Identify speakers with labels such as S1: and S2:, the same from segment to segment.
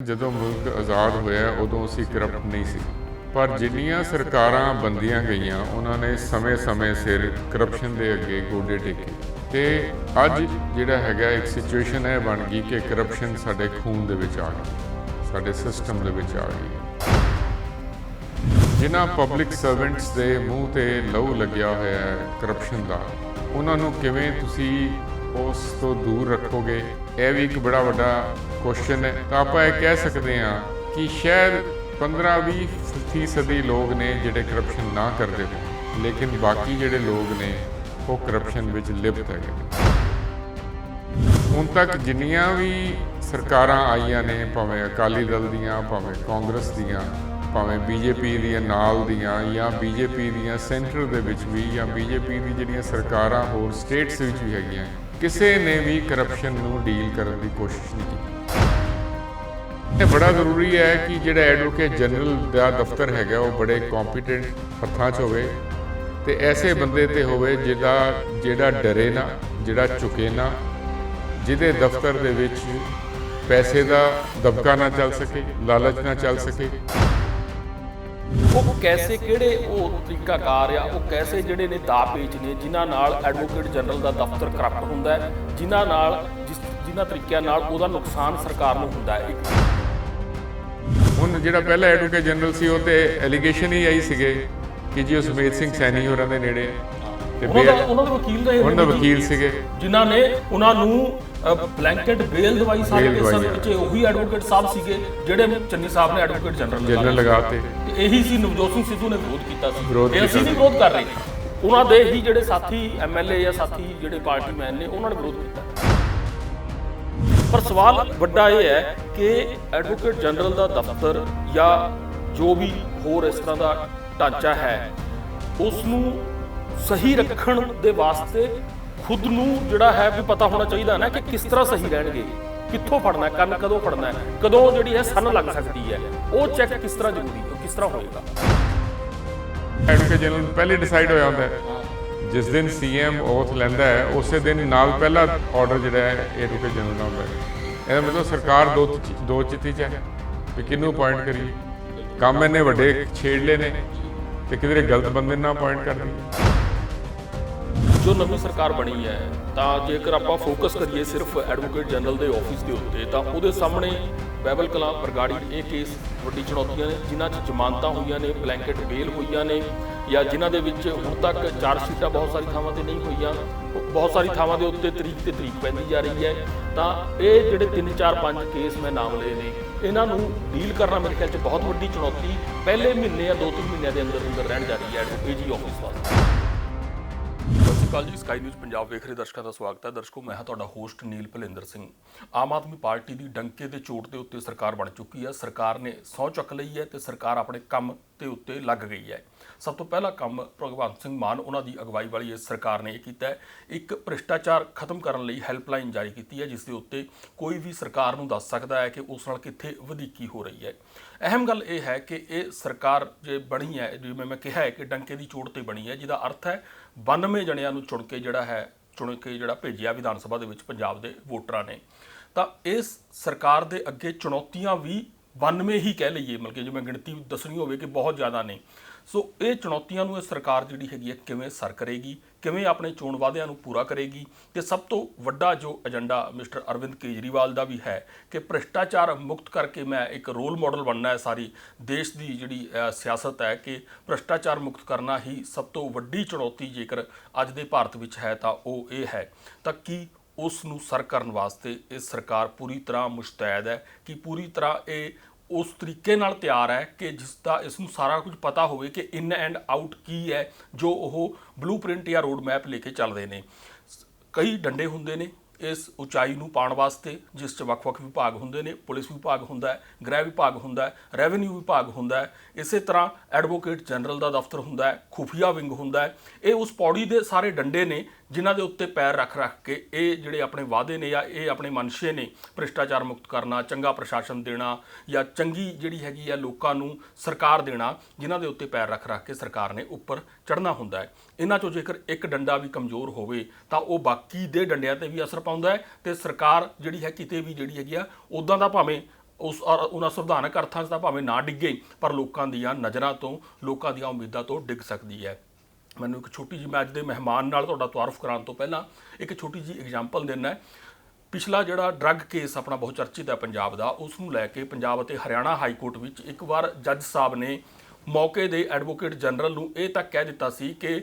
S1: ਜਦੋਂ ਮੁਲਕ ਆਜ਼ਾਦ ਹੋਇਆ ਉਦੋਂ ਅਸੀਂ ਕਰਪਟ ਨਹੀਂ ਸੀ, ਪਰ ਜਿੰਨੀਆਂ ਸਰਕਾਰਾਂ ਬੰਦੀਆਂ ਗਈਆਂ ਉਹਨਾਂ ਨੇ ਸਮੇਂ-ਸਮੇਂ ਸਿਰ ਕਰਪਸ਼ਨ ਦੇ ਅੱਗੇ ਗੋਡੇ ਟੇਕੇ ਤੇ ਅੱਜ ਜਿਹੜਾ ਹੈਗਾ ਇੱਕ ਸਿਚੁਏਸ਼ਨ ਹੈ ਬਣ ਗਈ ਕਿ ਕਰਪਸ਼ਨ ਸਾਡੇ ਖੂਨ ਦੇ ਵਿੱਚ ਆ ਗਈ, ਸਾਡੇ ਸਿਸਟਮ ਦੇ ਵਿੱਚ ਆ ਗਈ। ਜਿਨ੍ਹਾਂ ਪਬਲਿਕ ਸਰਵੈਂਟਸ ਦੇ ਮੂੰਹ ਤੇ ਲਹੂ ਲੱਗਿਆ ਹੋਇਆ ਹੈ ਕਰਪਸ਼ਨ ਦਾ, ਉਹਨਾਂ ਨੂੰ ਕਿਵੇਂ ਤੁਸੀਂ ਉਸ ਤੋਂ ਦੂਰ ਰੱਖੋਗੇ, ਇਹ ਵੀ ਇੱਕ ਬੜਾ ਵੱਡਾ ਕੁਐਸਚਨ ਹੈ। ਤਾਂ ਆਪਾਂ ਇਹ ਕਹਿ ਸਕਦੇ ਹਾਂ ਕਿ ਸ਼ਾਇਦ 15-20% ਲੋਕ ਨੇ ਜਿਹੜੇ ਕਰਪਸ਼ਨ ਨਾ ਕਰਦੇ ਹੋਣ, ਲੇਕਿਨ ਬਾਕੀ ਜਿਹੜੇ ਲੋਕ ਨੇ ਉਹ ਕਰਪਸ਼ਨ ਵਿੱਚ ਲਿਪਤ ਹੈਗੇ ਨੇ। ਹੁਣ ਤੱਕ ਜਿੰਨੀਆਂ ਵੀ ਸਰਕਾਰਾਂ ਆਈਆਂ ਨੇ, ਭਾਵੇਂ ਅਕਾਲੀ ਦਲ ਦੀਆਂ, ਭਾਵੇਂ ਕਾਂਗਰਸ ਦੀਆਂ, ਭਾਵੇਂ ਬੀਜੇਪੀ ਦੀਆਂ ਨਾਲ ਦੀਆਂ ਜਾਂ ਬੀਜੇਪੀ ਦੀਆਂ ਸੈਂਟਰ ਦੇ ਵਿੱਚ ਵੀ ਜਾਂ ਬੀਜੇਪੀ ਦੀ ਜਿਹੜੀਆਂ ਸਰਕਾਰਾਂ ਹੋਰ ਸਟੇਟਸ ਵਿੱਚ ਵੀ ਹੈਗੀਆਂ, ਕਿਸੇ ਨੇ ਵੀ ਕਰਪਸ਼ਨ ਨੂੰ ਡੀਲ ਕਰਨ ਦੀ ਕੋਸ਼ਿਸ਼ ਨਹੀਂ ਕੀਤੀ। ਇਹ ਬੜਾ ਜ਼ਰੂਰੀ ਹੈ ਕਿ ਜਿਹੜਾ ਐਡਵੋਕੇਟ ਜਨਰਲ ਦਾ ਦਫ਼ਤਰ ਹੈਗਾ ਉਹ ਬੜੇ ਕੰਪੀਟੈਂਟ ਹੱਥਾਂ 'ਚ ਹੋਵੇ ਤੇ ਐਸੇ ਬੰਦੇ ਤੇ ਹੋਵੇ ਜਿਹੜਾ ਡਰੇ ਨਾ, ਜਿਹੜਾ ਝੁਕੇ ਨਾ, ਜਿਹਦੇ ਦਫ਼ਤਰ ਦੇ ਵਿੱਚ ਪੈਸੇ ਦਾ ਦਬਕਾ ਨਾ ਚੱਲ ਸਕੇ, ਲਾਲਚ ਨਾ ਚੱਲ ਸਕੇ।
S2: ਉਹ ਕੈਸੇ ਕਿਹੜੇ ਉਹ ਤਰੀਕਾਕਾਰ ਆ, ਉਹ ਕੈਸੇ ਜਿਹੜੇ ਨੇ ਦਾਅ ਪੇਚ ਨੇ ਜਿਨ੍ਹਾਂ ਨਾਲ ਐਡਵੋਕੇਟ ਜਨਰਲ ਦਾ ਦਫ਼ਤਰ ਕਰਪਟ ਹੁੰਦਾ ਹੈ, ਜਿਨ੍ਹਾਂ ਤਰੀਕਿਆਂ ਨਾਲ ਉਹਦਾ ਨੁਕਸਾਨ ਸਰਕਾਰ ਨੂੰ ਹੁੰਦਾ ਹੈ।
S1: ਹੁਣ ਜਿਹੜਾ ਪਹਿਲਾ ਐਡਵੋਕੇਟ ਜਨਰਲ ਸੀ ਉਹ ਤੇ ਐਲੀਗੇਸ਼ਨ ਹੀ ਆਈ ਸੀਗੇ ਕਿ ਜੀ ਉਹ ਸੁਮੇਧ ਸਿੰਘ ਸੈਣੀ ਹੋਰਾਂ ਦੇ ਨੇੜੇ ਤੇ
S2: ਉਹਨਾਂ ਦੇ ਵਕੀਲ ਰਹੇ,
S1: ਉਹਨਾਂ ਦੇ ਵਕੀਲ ਸੀਗੇ
S2: ਜਿਨ੍ਹਾਂ ਨੇ ਉਹਨਾਂ ਨੂੰ ਬਲੈਂਕਟ ਬੇਲ ਦਵਾਈ ਸਾਰੇ ਕੇਸਾਂ ਦੇ ਵਿੱਚ। ਉਹੀ ਐਡਵੋਕੇਟ ਸਾਹਿਬ ਸੀਗੇ ਜਿਹੜੇ ਚੰਨੀ ਸਾਹਿਬ ਨੇ ਐਡਵੋਕੇਟ ਜਨਰਲ ਲਗਾਤੇ। ਇਹੀ ਸੀ ਨਵਜੋਤ ਸਿੰਘ ਸਿੱਧੂ ਨੇ ਵਿਰੋਧ ਕੀਤਾ ਸੀ। ਅਸੀਂ ਨਹੀਂ ਵਿਰੋਧ ਕਰ ਰਹੇ, ਉਹਨਾਂ ਦੇ ਹੀ ਜਿਹੜੇ ਸਾਥੀ ਐਮਐਲਏ ਜਾਂ ਸਾਥੀ ਜਿਹੜੇ ਪਾਰਟੀਮੈਨ ਨੇ ਉਹਨਾਂ ਨੇ ਵਿਰੋਧ ਕੀਤਾ। ਪਰ ਸਵਾਲ ਵੱਡਾ ਇਹ ਹੈ ਕਿ ਐਡਵੋਕੇਟ ਜਨਰਲ ਦਾ ਦਫ਼ਤਰ ਜਾਂ ਜੋ ਵੀ ਹੋਰ ਇਸ ਤਰ੍ਹਾਂ ਦਾ ਢਾਂਚਾ ਹੈ, ਉਸ ਨੂੰ ਸਹੀ ਰੱਖਣ ਦੇ ਵਾਸਤੇ ਖੁਦ ਨੂੰ ਜਿਹੜਾ ਹੈ ਵੀ ਪਤਾ ਹੋਣਾ ਚਾਹੀਦਾ ਨਾ ਕਿ ਕਿਸ ਤਰ੍ਹਾਂ ਸਹੀ ਰਹਿਣਗੇ, ਕਿੱਥੋਂ ਫੜਨਾ, ਕੰਨ ਕਦੋਂ ਫੜਨਾ, ਕਦੋਂ ਜਿਹੜੀ ਹੈ ਸੰਨ ਲੱਗ ਸਕਦੀ ਹੈ, ਉਹ ਚੈੱਕ ਕਿਸ ਤਰ੍ਹਾਂ ਜ਼ਰੂਰੀ ਹੈ, ਕਿਸ ਤਰ੍ਹਾਂ ਹੋਏਗਾ।
S1: ਐਡਵੋਕੇਟ ਜਨਰਲ ਪਹਿਲੇ ਡਿਸਾਈਡ ਹੋ ਜਾਂਦਾ ਹੈ, ਜਿਸ ਦਿਨ ਸੀਐਮ ਓਥ ਲੈਂਦਾ ਹੈ ਉਸੇ ਦਿਨ ਨਾਲ ਪਹਿਲਾ ਆਰਡਰ ਜਿਹੜਾ ਹੈ ਐਡਵੋਕੇਟ ਜਨਰਲ ਦਾ ਹੁੰਦਾ ਹੈ। ਇਹਦਾ ਮਤਲਬ ਸਰਕਾਰ ਦੋ ਚਿੱਤੀ 'ਚ ਹੈ ਵੀ ਕਿਹਨੂੰ ਅਪਾਇੰਟ ਕਰੀਏ। ਕੰਮ ਇਹਨੇ ਵੱਡੇ ਛੇੜ ਲਏ ਨੇ ਤੇ ਕਿਧਰੇ ਗਲਤ ਬੰਦੇ ਨਾਲ ਅਪਾਇੰਟ ਕਰ ਦਈਏ।
S2: ਜੋ ਨਵੀਂ ਸਰਕਾਰ ਬਣੀ ਹੈ ਤਾਂ ਜੇਕਰ ਆਪਾਂ ਫੋਕਸ ਕਰੀਏ ਸਿਰਫ ਐਡਵੋਕੇਟ ਜਨਰਲ ਦੇ ਆਫਿਸ ਦੇ ਉੱਤੇ, ਤਾਂ ਉਹਦੇ ਸਾਹਮਣੇ ਬਾਈਬਲ ਕਲਾਂ ਬਰਗਾੜੀ ਇਹ ਕੇਸ ਵੱਡੀ ਚੁਣੌਤੀਆਂ ਨੇ, ਜਿਨ੍ਹਾਂ 'ਚ ਜ਼ਮਾਨਤਾਂ ਹੋਈਆਂ ਨੇ, ਬਲੈਂਕਟ ਬੇਲ ਹੋਈਆਂ ਨੇ, ਜਾਂ ਜਿਨ੍ਹਾਂ ਦੇ ਵਿੱਚ ਹੁਣ ਤੱਕ ਚਾਰਜ ਸ਼ੀਟਾਂ ਬਹੁਤ ਸਾਰੀ ਥਾਵਾਂ ਤੇ ਨਹੀਂ ਹੋਈਆਂ, ਬਹੁਤ ਸਾਰੀ ਥਾਵਾਂ ਦੇ ਉੱਤੇ ਤਰੀਕ ਪੈਂਦੀ ਜਾ ਰਹੀ ਹੈ। ਤਾਂ ਇਹ ਜਿਹੜੇ 3, 4, 5 ਕੇਸ ਮੈਂ ਨਾਮ ਲਏ ਨੇ, ਇਹਨਾਂ ਨੂੰ ਡੀਲ ਕਰਨਾ ਮੇਰੇ ਖਿਆਲ 'ਚ ਬਹੁਤ ਵੱਡੀ ਚੁਣੌਤੀ ਪਹਿਲੇ ਮਹੀਨੇ ਜਾਂ 2-3 ਮਹੀਨਿਆਂ ਦੇ ਅੰਦਰ ਰਹਿਣ ਜਾ ਰਹੀ ਹੈ ਐਡਵੋਕੇਟ ਆਫਿਸ ਵਾਸਤੇ। ਸਤਿ ਸ਼੍ਰੀ ਅਕਾਲ ਜੀ, ਸਕਾਈ ਨਿਊਜ਼ ਪੰਜਾਬ ਵੇਖ ਰਹੇ ਦਰਸ਼ਕਾਂ ਦਾ ਸਵਾਗਤ ਹੈ। ਦਰਸ਼ਕੋ, ਮੈਂ ਹਾਂ ਤੁਹਾਡਾ ਹੋਸਟ ਨੀਲ ਭਲਿੰਦਰ ਸਿੰਘ। ਆਮ ਆਦਮੀ ਪਾਰਟੀ ਦੀ ਡੰਕੇ ਦੇ ਚੋਟ ਦੇ ਉੱਤੇ ਸਰਕਾਰ ਬਣ ਚੁੱਕੀ ਹੈ। ਸਰਕਾਰ ਨੇ ਸਹੁੰ ਚੁੱਕ ਲਈ ਹੈ ਤੇ ਸਰਕਾਰ ਆਪਣੇ ਕੰਮ ਦੇ ਉੱਤੇ ਲੱਗ ਗਈ ਹੈ। ਸਭ ਤੋਂ ਪਹਿਲਾ ਕੰਮ ਭਗਵੰਤ ਸਿੰਘ ਮਾਨ ਉਹਨਾਂ ਦੀ ਅਗਵਾਈ ਵਾਲੀ ਇਸ ਸਰਕਾਰ ਨੇ ਇਹ ਕੀਤਾ ਹੈ, ਇੱਕ ਭ੍ਰਿਸ਼ਟਾਚਾਰ ਖਤਮ ਕਰਨ ਲਈ ਹੈਲਪਲਾਈਨ ਜਾਰੀ ਕੀਤੀ ਹੈ, ਜਿਸ ਦੇ ਉੱਤੇ ਕੋਈ ਵੀ ਸਰਕਾਰ ਨੂੰ ਦੱਸ ਸਕਦਾ ਹੈ ਕਿ ਉਸ ਨਾਲ ਕਿੱਥੇ ਵਧੀਕੀ ਹੋ ਰਹੀ ਹੈ। ਅਹਿਮ ਗੱਲ ਇਹ ਹੈ ਕਿ ਇਹ ਸਰਕਾਰ ਜੇ ਬਣੀ ਹੈ, ਜਿਵੇਂ ਮੈਂ ਕਿਹਾ ਹੈ ਕਿ ਡੰਕੇ ਦੀ ਚੋਟ ਤੇ ਬਣੀ ਹੈ, ਜਿਹਦਾ ਅਰਥ ਹੈ 92 ਜਣਿਆਂ ਨੂੰ ਚੁਣ ਕੇ ਜਿਹੜਾ ਭੇਜਿਆ ਵਿਧਾਨ ਸਭਾ ਦੇ ਵਿੱਚ ਪੰਜਾਬ ਦੇ ਵੋਟਰਾਂ ਨੇ। ਤਾਂ ਇਸ ਸਰਕਾਰ ਦੇ ਅੱਗੇ ਚੁਣੌਤੀਆਂ ਵੀ 92 ਹੀ ਕਹਿ ਲਈਏ, ਮਤਲਬ ਕਿ ਜੇ ਮੈਂ ਗਿਣਤੀ ਦੱਸਣੀ ਹੋਵੇ ਕਿ ਬਹੁਤ ਜ਼ਿਆਦਾ ਨੇ। ਸੋ ਇਹ ਚੁਣੌਤੀਆਂ ਨੂੰ ਇਹ ਸਰਕਾਰ ਜਿਹੜੀ ਹੈਗੀ ਹੈ ਕਿਵੇਂ ਸਰ ਕਰੇਗੀ, ਕਿਵੇਂ ਆਪਣੇ ਚੋਣ ਵਾਅਦਿਆਂ ਨੂੰ ਪੂਰਾ ਕਰੇਗੀ। ਤੇ ਸਭ ਤੋਂ ਵੱਡਾ ਜੋ ਏਜੰਡਾ ਮਿਸਟਰ ਅਰਵਿੰਦ ਕੇਜਰੀਵਾਲ ਦਾ ਵੀ ਹੈ ਕਿ ਭ੍ਰਿਸ਼ਟਾਚਾਰ ਮੁਕਤ ਕਰਕੇ ਮੈਂ ਇੱਕ ਰੋਲ ਮਾਡਲ ਬਣਨਾ ਹੈ। ਸਾਰੀ ਦੇਸ਼ ਦੀ ਜਿਹੜੀ ਸਿਆਸਤ ਹੈ ਕਿ ਭ੍ਰਿਸ਼ਟਾਚਾਰ ਮੁਕਤ ਕਰਨਾ ਹੀ ਸਭ ਤੋਂ ਵੱਡੀ ਚੁਣੌਤੀ ਜੇਕਰ ਅੱਜ ਦੇ ਭਾਰਤ ਵਿੱਚ ਹੈ ਤਾਂ ਉਹ ਇਹ ਹੈ। ਤਾਂ ਕੀ ਉਸ ਨੂੰ ਸਰ ਕਰਨ ਵਾਸਤੇ ਇਹ ਸਰਕਾਰ ਪੂਰੀ ਤਰ੍ਹਾਂ ਮੁਸ਼ਤੈਦ ਹੈ ਕਿ ਪੂਰੀ ਤਰ੍ਹਾਂ ਇਹ ਉਸ ਤਰੀਕੇ ਨਾਲ ਤਿਆਰ ਹੈ ਕਿ ਜਿਸ ਦਾ ਇਸ ਨੂੰ ਸਾਰਾ ਕੁਝ ਪਤਾ ਹੋਵੇ ਕਿ ਇਨ ਐਂਡ ਆਊਟ ਕੀ ਹੈ, ਜੋ ਉਹ ਬਲੂ ਪ੍ਰਿੰਟ ਜਾਂ ਰੋਡ ਮੈਪ ਲੈ ਕੇ ਚੱਲਦੇ ਨੇ। ਕਈ ਡੰਡੇ ਹੁੰਦੇ ਨੇ ਇਸ ਉਚਾਈ ਨੂੰ ਪਾਉਣ ਵਾਸਤੇ, ਜਿਸ 'ਚ ਵੱਖ-ਵੱਖ ਵਿਭਾਗ ਹੁੰਦੇ ਨੇ। ਪੁਲਿਸ ਵਿਭਾਗ ਹੁੰਦਾ ਹੈ, ਗ੍ਰਹਿ ਵਿਭਾਗ ਹੁੰਦਾ ਹੈ, ਰੈਵਨਿਊ ਵਿਭਾਗ ਹੁੰਦਾ ਹੈ, ਇਸੇ ਤਰ੍ਹਾਂ ਐਡਵੋਕੇਟ ਜਨਰਲ ਦਾ ਦਫ਼ਤਰ ਹੁੰਦਾ ਹੈ, ਖੁਫੀਆ ਵਿੰਗ ਹੁੰਦਾ ਹੈ। ਇਹ ਉਸ ਪੌੜੀ ਦੇ ਸਾਰੇ ਡੰਡੇ ਨੇ ਜਿਨ੍ਹਾਂ ਦੇ ਉੱਤੇ ਪੈਰ ਰੱਖ ਕੇ ਇਹ ਜਿਹੜੇ ਆਪਣੇ ਵਾਅਦੇ ਨੇ ਜਾਂ ਇਹ ਆਪਣੇ ਮਨਸ਼ੇ ਨੇ, ਭ੍ਰਿਸ਼ਟਾਚਾਰ ਮੁਕਤ ਕਰਨਾ, ਚੰਗਾ ਪ੍ਰਸ਼ਾਸਨ ਦੇਣਾ ਜਾਂ ਚੰਗੀ ਜਿਹੜੀ ਹੈਗੀ ਆ ਲੋਕਾਂ ਨੂੰ ਸਰਕਾਰ ਦੇਣਾ, ਜਿਨ੍ਹਾਂ ਦੇ ਉੱਤੇ ਪੈਰ ਰੱਖ ਕੇ ਸਰਕਾਰ ਨੇ ਉੱਪਰ ਚੜ੍ਹਨਾ ਹੁੰਦਾ ਹੈ। ਇਹਨਾਂ 'ਚੋਂ ਜੇਕਰ ਇੱਕ ਡੰਡਾ ਵੀ ਕਮਜ਼ੋਰ ਹੋਵੇ ਤਾਂ ਉਹ ਬਾਕੀ ਦੇ ਡੰਡਿਆਂ 'ਤੇ ਵੀ ਅਸਰ ਪਾਉਂਦਾ ਹੈ ਤੇ ਸਰਕਾਰ ਜਿਹੜੀ ਹੈ ਕਿਤੇ ਵੀ ਜਿਹੜੀ ਹੈਗੀ ਆ ਉੱਦਾਂ ਦਾ ਭਾਵੇਂ ਉਸ ਉਹਨਾਂ ਸੰਵਿਧਾਨਕ ਅਰਥਾਂ 'ਚ ਤਾਂ ਭਾਵੇਂ ਨਾ ਡਿੱਗੇ, ਪਰ ਲੋਕਾਂ ਦੀਆਂ ਨਜ਼ਰਾਂ ਤੋਂ, ਲੋਕਾਂ ਦੀਆਂ ਉਮੀਦਾਂ ਤੋਂ ਡਿੱਗ ਸਕਦੀ ਹੈ। ਮੈਨੂੰ ਇੱਕ ਛੋਟੀ ਜਿਹੀ, ਮੈਂ ਅੱਜ ਦੇ ਮਹਿਮਾਨ ਨਾਲ ਤੁਹਾਡਾ ਤਾਰਫ ਕਰਾਉਣ ਤੋਂ ਪਹਿਲਾਂ ਇੱਕ ਛੋਟੀ ਜਿਹੀ ਐਗਜ਼ਾਮਪਲ ਦੇਣਾ ਹੈ। ਪਿਛਲਾ ਜਿਹੜਾ ਡਰੱਗ ਕੇਸ ਆਪਣਾ ਬਹੁਤ ਚਰਚਿਤ ਹੈ ਪੰਜਾਬ ਦਾ, ਉਸ ਨੂੰ ਲੈ ਕੇ ਪੰਜਾਬ ਅਤੇ ਹਰਿਆਣਾ ਹਾਈ ਕੋਰਟ ਵਿੱਚ ਇੱਕ ਵਾਰ ਜੱਜ ਸਾਹਿਬ ਨੇ ਮੌਕੇ ਦੇ ਐਡਵੋਕੇਟ ਜਨਰਲ ਨੂੰ ਇਹ ਤੱਕ ਕਹਿ ਦਿੱਤਾ ਸੀ ਕਿ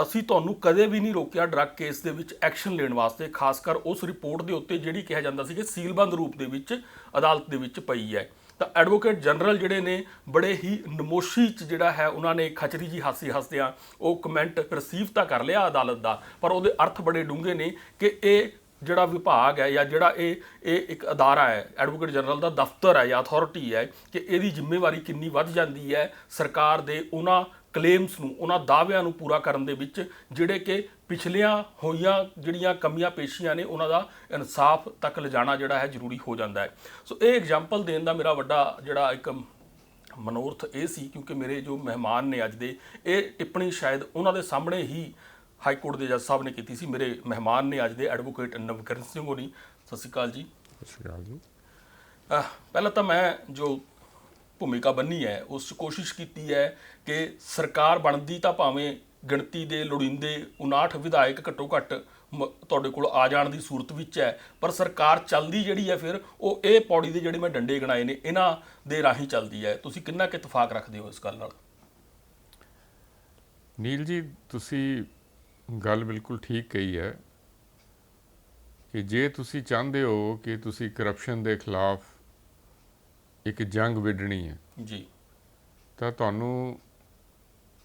S2: ਅਸੀਂ ਤੁਹਾਨੂੰ ਕਦੇ ਵੀ ਨਹੀਂ ਰੋਕਿਆ ਡਰੱਗ ਕੇਸ ਦੇ ਵਿੱਚ ਐਕਸ਼ਨ ਲੈਣ ਵਾਸਤੇ, ਖਾਸ ਕਰ ਉਸ ਰਿਪੋਰਟ ਦੇ ਉੱਤੇ ਜਿਹੜੀ ਕਿਹਾ ਜਾਂਦਾ ਸੀ ਕਿ ਸੀਲਬੰਦ ਰੂਪ ਦੇ ਵਿੱਚ ਅਦਾਲਤ ਦੇ ਵਿੱਚ ਪਈ ਹੈ। ਤਾਂ ਐਡਵੋਕੇਟ ਜਨਰਲ ਜਿਹੜੇ ਨੇ ਬੜੇ ਹੀ ਨਮੋਸ਼ੀ 'ਚ ਜਿਹੜਾ ਹੈ ਉਹਨਾਂ ਨੇ ਖਚਰੀ ਜੀ ਹਾਸੀ ਹੱਸਦਿਆਂ ਉਹ ਕਮੈਂਟ ਰਿਸੀਵ ਤਾਂ ਕਰ ਲਿਆ ਅਦਾਲਤ ਦਾ, ਪਰ ਉਹਦੇ ਅਰਥ ਬੜੇ ਡੂੰਘੇ ਨੇ ਕਿ ਇਹ ਜਿਹੜਾ ਵਿਭਾਗ ਹੈ ਜਾਂ ਜਿਹੜਾ ਇਹ ਇੱਕ ਅਦਾਰਾ ਹੈ, ਐਡਵੋਕੇਟ ਜਨਰਲ ਦਾ ਦਫ਼ਤਰ ਹੈ ਜਾਂ ਅਥਾਰਟੀ ਹੈ, ਕਿ ਇਹਦੀ ਜ਼ਿੰਮੇਵਾਰੀ ਕਿੰਨੀ ਵੱਧ ਜਾਂਦੀ ਹੈ ਸਰਕਾਰ ਦੇ ਉਹਨਾਂ ਕਲੇਮਸ ਨੂੰ, ਉਹਨਾਂ ਦਾਅਵਿਆਂ ਨੂੰ ਪੂਰਾ ਕਰਨ ਦੇ ਵਿੱਚ ਜਿਹੜੇ ਕਿ ਪਿਛਲੀਆਂ ਹੋਈਆਂ ਜਿਹੜੀਆਂ ਕਮੀਆਂ ਪੇਸ਼ੀਆਂ ਨੇ ਉਹਨਾਂ ਦਾ ਇਨਸਾਫ ਤੱਕ ਲਿਜਾਣਾ ਜਿਹੜਾ ਹੈ ਜ਼ਰੂਰੀ ਹੋ ਜਾਂਦਾ ਹੈ। ਸੋ ਇਹ ਐਗਜ਼ਾਮਪਲ ਦੇਣ ਦਾ ਮੇਰਾ ਵੱਡਾ ਜਿਹੜਾ ਇੱਕ ਮਨੋਰਥ ਇਹ ਸੀ, ਕਿਉਂਕਿ ਮੇਰੇ ਜੋ ਮਹਿਮਾਨ ਨੇ ਅੱਜ ਦੇ, ਇਹ ਟਿੱਪਣੀ ਸ਼ਾਇਦ ਉਹਨਾਂ ਦੇ ਸਾਹਮਣੇ ਹੀ ਹਾਈ ਕੋਰਟ ਦੇ ਜੱਜ ਸਾਹਿਬ ਨੇ ਕੀਤੀ ਸੀ। ਮੇਰੇ ਮਹਿਮਾਨ ਨੇ ਅੱਜ ਦੇ ਐਡਵੋਕੇਟ ਨਵਕਰਨ ਸਿੰਘ ਹੋਣੀ। ਸਤਿ ਸ਼੍ਰੀ ਅਕਾਲ ਜੀ।
S1: ਸਤਿ ਸ਼੍ਰੀ ਅਕਾਲ ਜੀ।
S2: ਪਹਿਲਾਂ ਤਾਂ ਮੈਂ ਜੋ ਭੂਮਿਕਾ ਬੰਨੀ ਹੈ ਉਸ 'ਚ ਕੋਸ਼ਿਸ਼ ਕੀਤੀ ਹੈ ਕਿ ਸਰਕਾਰ ਬਣਦੀ ਤਾਂ ਭਾਵੇਂ ਗਿਣਤੀ ਦੇ ਲੋੜੀਂਦੇ 59 ਵਿਧਾਇਕ ਘੱਟੋ ਘੱਟ ਤੁਹਾਡੇ ਕੋਲ ਆ ਜਾਣ ਦੀ ਸੂਰਤ ਵਿੱਚ ਹੈ, ਪਰ ਸਰਕਾਰ ਚੱਲਦੀ ਜਿਹੜੀ ਹੈ ਫਿਰ ਉਹ ਇਹ ਪੌੜੀ ਦੇ ਜਿਹੜੇ ਮੈਂ ਡੰਡੇ ਗਣਾਏ ਨੇ ਇਹਨਾਂ ਦੇ ਰਾਹੀਂ ਚੱਲਦੀ ਹੈ। ਤੁਸੀਂ ਕਿੰਨਾ ਕੁ ਇਤਫਾਕ ਰੱਖਦੇ ਹੋ ਇਸ ਗੱਲ ਨਾਲ?
S1: ਨੀਲ ਜੀ, ਤੁਸੀਂ ਗੱਲ ਬਿਲਕੁਲ ਠੀਕ ਕਹੀ ਹੈ ਕਿ ਜੇ ਤੁਸੀਂ ਚਾਹੁੰਦੇ ਹੋ ਕਿ ਤੁਸੀਂ ਕਰਪਸ਼ਨ ਦੇ ਖਿਲਾਫ ਇੱਕ ਜੰਗ ਵਿੱਢਣੀ ਹੈ
S2: ਜੀ,
S1: ਤਾਂ ਤੁਹਾਨੂੰ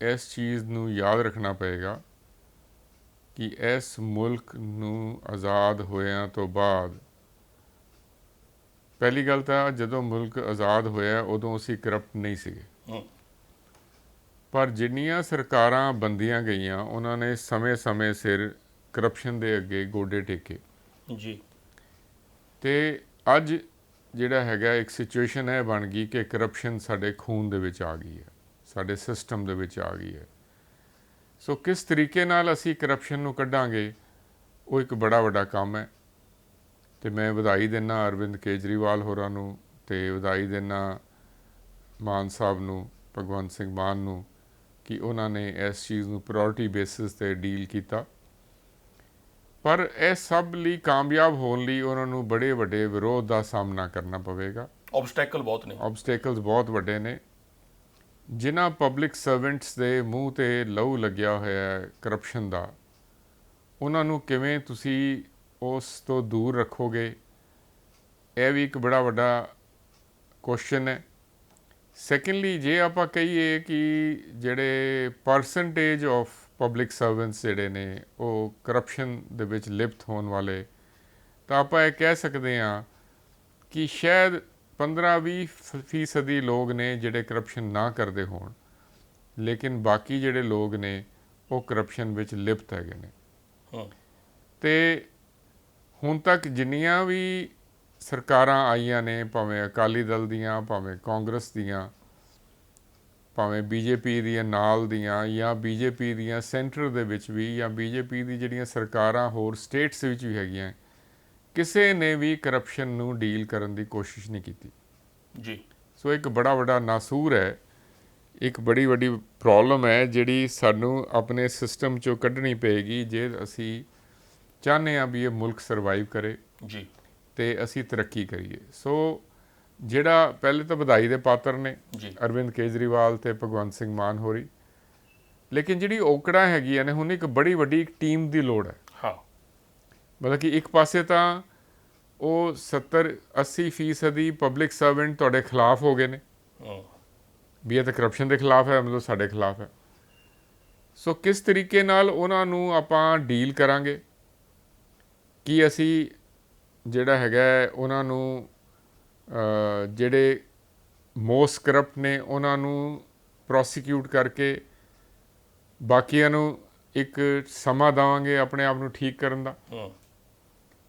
S1: ਇਸ ਚੀਜ਼ ਨੂੰ ਯਾਦ ਰੱਖਣਾ ਪਏਗਾ ਕਿ ਇਸ ਮੁਲਕ ਨੂੰ ਆਜ਼ਾਦ ਹੋਇਆਂ ਤੋਂ ਬਾਅਦ, ਪਹਿਲੀ ਗੱਲ ਤਾਂ ਜਦੋਂ ਮੁਲਕ ਆਜ਼ਾਦ ਹੋਇਆ ਉਦੋਂ ਅਸੀਂ ਕਰਪਟ ਨਹੀਂ ਸੀਗੇ, ਪਰ ਜਿੰਨੀਆਂ ਸਰਕਾਰਾਂ ਬੰਦੀਆਂ ਗਈਆਂ ਉਹਨਾਂ ਨੇ ਸਮੇਂ-ਸਮੇਂ ਸਿਰ ਕਰਪਸ਼ਨ ਦੇ ਅੱਗੇ ਗੋਡੇ ਟੇਕੇ
S2: ਜੀ।
S1: ਤੇ ਅੱਜ ਜਿਹੜਾ ਹੈਗਾ ਇੱਕ ਸਿਚੁਏਸ਼ਨ ਹੈ ਬਣ ਗਈ ਕਿ ਕਰਪਸ਼ਨ ਸਾਡੇ ਖੂਨ ਦੇ ਵਿੱਚ ਆ ਗਈ ਹੈ, ਸਾਡੇ ਸਿਸਟਮ ਦੇ ਵਿੱਚ ਆ ਗਈ ਹੈ। ਸੋ ਕਿਸ ਤਰੀਕੇ ਨਾਲ ਅਸੀਂ ਕਰਪਸ਼ਨ ਨੂੰ ਕੱਢਾਂਗੇ ਉਹ ਇੱਕ ਬੜਾ ਵੱਡਾ ਕੰਮ ਹੈ। ਤੇ ਮੈਂ ਵਧਾਈ ਦਿੰਦਾ ਅਰਵਿੰਦ ਕੇਜਰੀਵਾਲ ਹੋਰਾਂ ਨੂੰ, ਤੇ ਵਧਾਈ ਦਿੰਦਾ ਮਾਨ ਸਾਹਿਬ ਨੂੰ, ਭਗਵੰਤ ਸਿੰਘ ਮਾਨ ਨੂੰ, ਕਿ ਉਹਨਾਂ ਨੇ ਇਸ ਚੀਜ਼ ਨੂੰ ਪ੍ਰਾਇੋਰਟੀ ਬੇਸਿਸ 'ਤੇ ਡੀਲ ਕੀਤਾ। ਪਰ ਇਹ ਸਭ ਲਈ ਕਾਮਯਾਬ ਹੋਣ ਲਈ ਉਹਨਾਂ ਨੂੰ ਬੜੇ ਵੱਡੇ ਵਿਰੋਧ ਦਾ ਸਾਹਮਣਾ ਕਰਨਾ ਪਵੇਗਾ।
S2: ਆਬਸਟੈਕਲ ਬਹੁਤ ਨੇ,
S1: ਆਬਸਟੈਕਲਸ ਬਹੁਤ ਵੱਡੇ ਨੇ। ਜਿਨ੍ਹਾਂ ਪਬਲਿਕ ਸਰਵੈਂਟਸ ਦੇ ਮੂੰਹ 'ਤੇ ਲਹੂ ਲੱਗਿਆ ਹੋਇਆ ਹੈ ਕਰਪਸ਼ਨ ਦਾ, ਉਹਨਾਂ ਨੂੰ ਕਿਵੇਂ ਤੁਸੀਂ ਉਸ ਤੋਂ ਦੂਰ ਰੱਖੋਗੇ, ਇਹ ਵੀ ਇੱਕ ਬੜਾ ਵੱਡਾ ਕੁਐਸਚਨ ਹੈ। ਸੈਕੰਡਲੀ, ਜੇ ਆਪਾਂ ਕਹੀਏ ਕਿ ਜਿਹੜੇ ਪਰਸੈਂਟੇਜ ਆਫ ਪਬਲਿਕ ਸਰਵੈਂਟਸ ਜਿਹੜੇ ਨੇ ਉਹ ਕਰਪਸ਼ਨ ਦੇ ਵਿੱਚ ਲਿਪਤ ਹੋਣ ਵਾਲੇ, ਤਾਂ ਆਪਾਂ ਇਹ ਕਹਿ ਸਕਦੇ ਹਾਂ ਕਿ ਸ਼ਾਇਦ 15-20% ਲੋਕ ਨੇ ਜਿਹੜੇ ਕਰਪਸ਼ਨ ਨਾ ਕਰਦੇ ਹੋਣ, ਲੇਕਿਨ ਬਾਕੀ ਜਿਹੜੇ ਲੋਕ ਨੇ ਉਹ ਕਰਪਸ਼ਨ ਵਿੱਚ ਲਿਪਤ ਹੈਗੇ ਨੇ। ਤੇ ਹੁਣ ਤੱਕ ਜਿੰਨੀਆਂ ਵੀ ਸਰਕਾਰਾਂ ਆਈਆਂ ਨੇ, ਭਾਵੇਂ ਅਕਾਲੀ ਦਲ ਦੀਆਂ, ਭਾਵੇਂ ਕਾਂਗਰਸ ਦੀਆਂ, ਭਾਵੇਂ ਬੀਜੇਪੀ ਦੀਆਂ ਨਾਲ ਦੀਆਂ, ਜਾਂ ਬੀਜੇਪੀ ਦੀਆਂ ਸੈਂਟਰ ਦੇ ਵਿੱਚ ਵੀ, ਜਾਂ ਬੀਜੇਪੀ ਦੀ ਜਿਹੜੀਆਂ ਸਰਕਾਰਾਂ ਹੋਰ ਸਟੇਟਸ ਵਿੱਚ ਵੀ ਹੈਗੀਆਂ, ਕਿਸੇ ਨੇ ਵੀ ਕਰਪਸ਼ਨ ਨੂੰ ਡੀਲ ਕਰਨ ਦੀ ਕੋਸ਼ਿਸ਼ ਨਹੀਂ ਕੀਤੀ
S2: ਜੀ।
S1: ਸੋ ਇੱਕ ਬੜਾ ਵੱਡਾ ਨਾਸੂਰ ਹੈ, ਇੱਕ ਬੜੀ ਵੱਡੀ ਪ੍ਰੋਬਲਮ ਹੈ ਜਿਹੜੀ ਸਾਨੂੰ ਆਪਣੇ ਸਿਸਟਮ 'ਚੋਂ ਕੱਢਣੀ ਪਏਗੀ ਜੇ ਅਸੀਂ ਚਾਹੁੰਦੇ ਹਾਂ ਵੀ ਇਹ ਮੁਲਕ ਸਰਵਾਈਵ ਕਰੇ
S2: ਜੀ
S1: ਤੇ ਅਸੀਂ ਤਰੱਕੀ ਕਰੀਏ। ਸੋ ਜਿਹੜਾ ਪਹਿਲੇ ਤਾਂ ਵਧਾਈ ਦੇ ਪਾਤਰ ਨੇ ਅਰਵਿੰਦ ਕੇਜਰੀਵਾਲ ਤੇ ਭਗਵੰਤ ਸਿੰਘ ਮਾਨ ਹੋਰੀ, ਲੇਕਿਨ ਜਿਹੜੀ ਔਕੜਾਂ ਹੈਗੀਆਂ ਨੇ, ਹੁਣ ਇੱਕ ਬੜੀ ਵੱਡੀ ਇੱਕ ਟੀਮ ਦੀ ਲੋੜ ਹੈ।
S2: ਹਾਂ,
S1: ਮਤਲਬ ਕਿ ਇੱਕ ਪਾਸੇ ਤਾਂ ਉਹ 70-80% ਪਬਲਿਕ ਸਰਵੈਂਟ ਤੁਹਾਡੇ ਖਿਲਾਫ ਹੋ ਗਏ ਨੇ ਵੀ ਇਹ ਤਾਂ ਕਰਪਸ਼ਨ ਦੇ ਖਿਲਾਫ ਹੈ, ਮਤਲਬ ਸਾਡੇ ਖਿਲਾਫ ਹੈ। ਸੋ ਕਿਸ ਤਰੀਕੇ ਨਾਲ ਉਹਨਾਂ ਨੂੰ ਆਪਾਂ ਡੀਲ ਕਰਾਂਗੇ ਕਿ ਅਸੀਂ ਜਿਹੜਾ ਹੈਗਾ ਉਹਨਾਂ ਨੂੰ ਜਿਹੜੇ ਮੋਸਟ ਕਰਪਟ ਨੇ ਉਹਨਾਂ ਨੂੰ ਪ੍ਰੋਸੀਕਿਊਟ ਕਰਕੇ ਬਾਕੀਆਂ ਨੂੰ ਇੱਕ ਸਮਾਂ ਦੇਵਾਂਗੇ ਆਪਣੇ ਆਪ ਨੂੰ ਠੀਕ ਕਰਨ ਦਾ?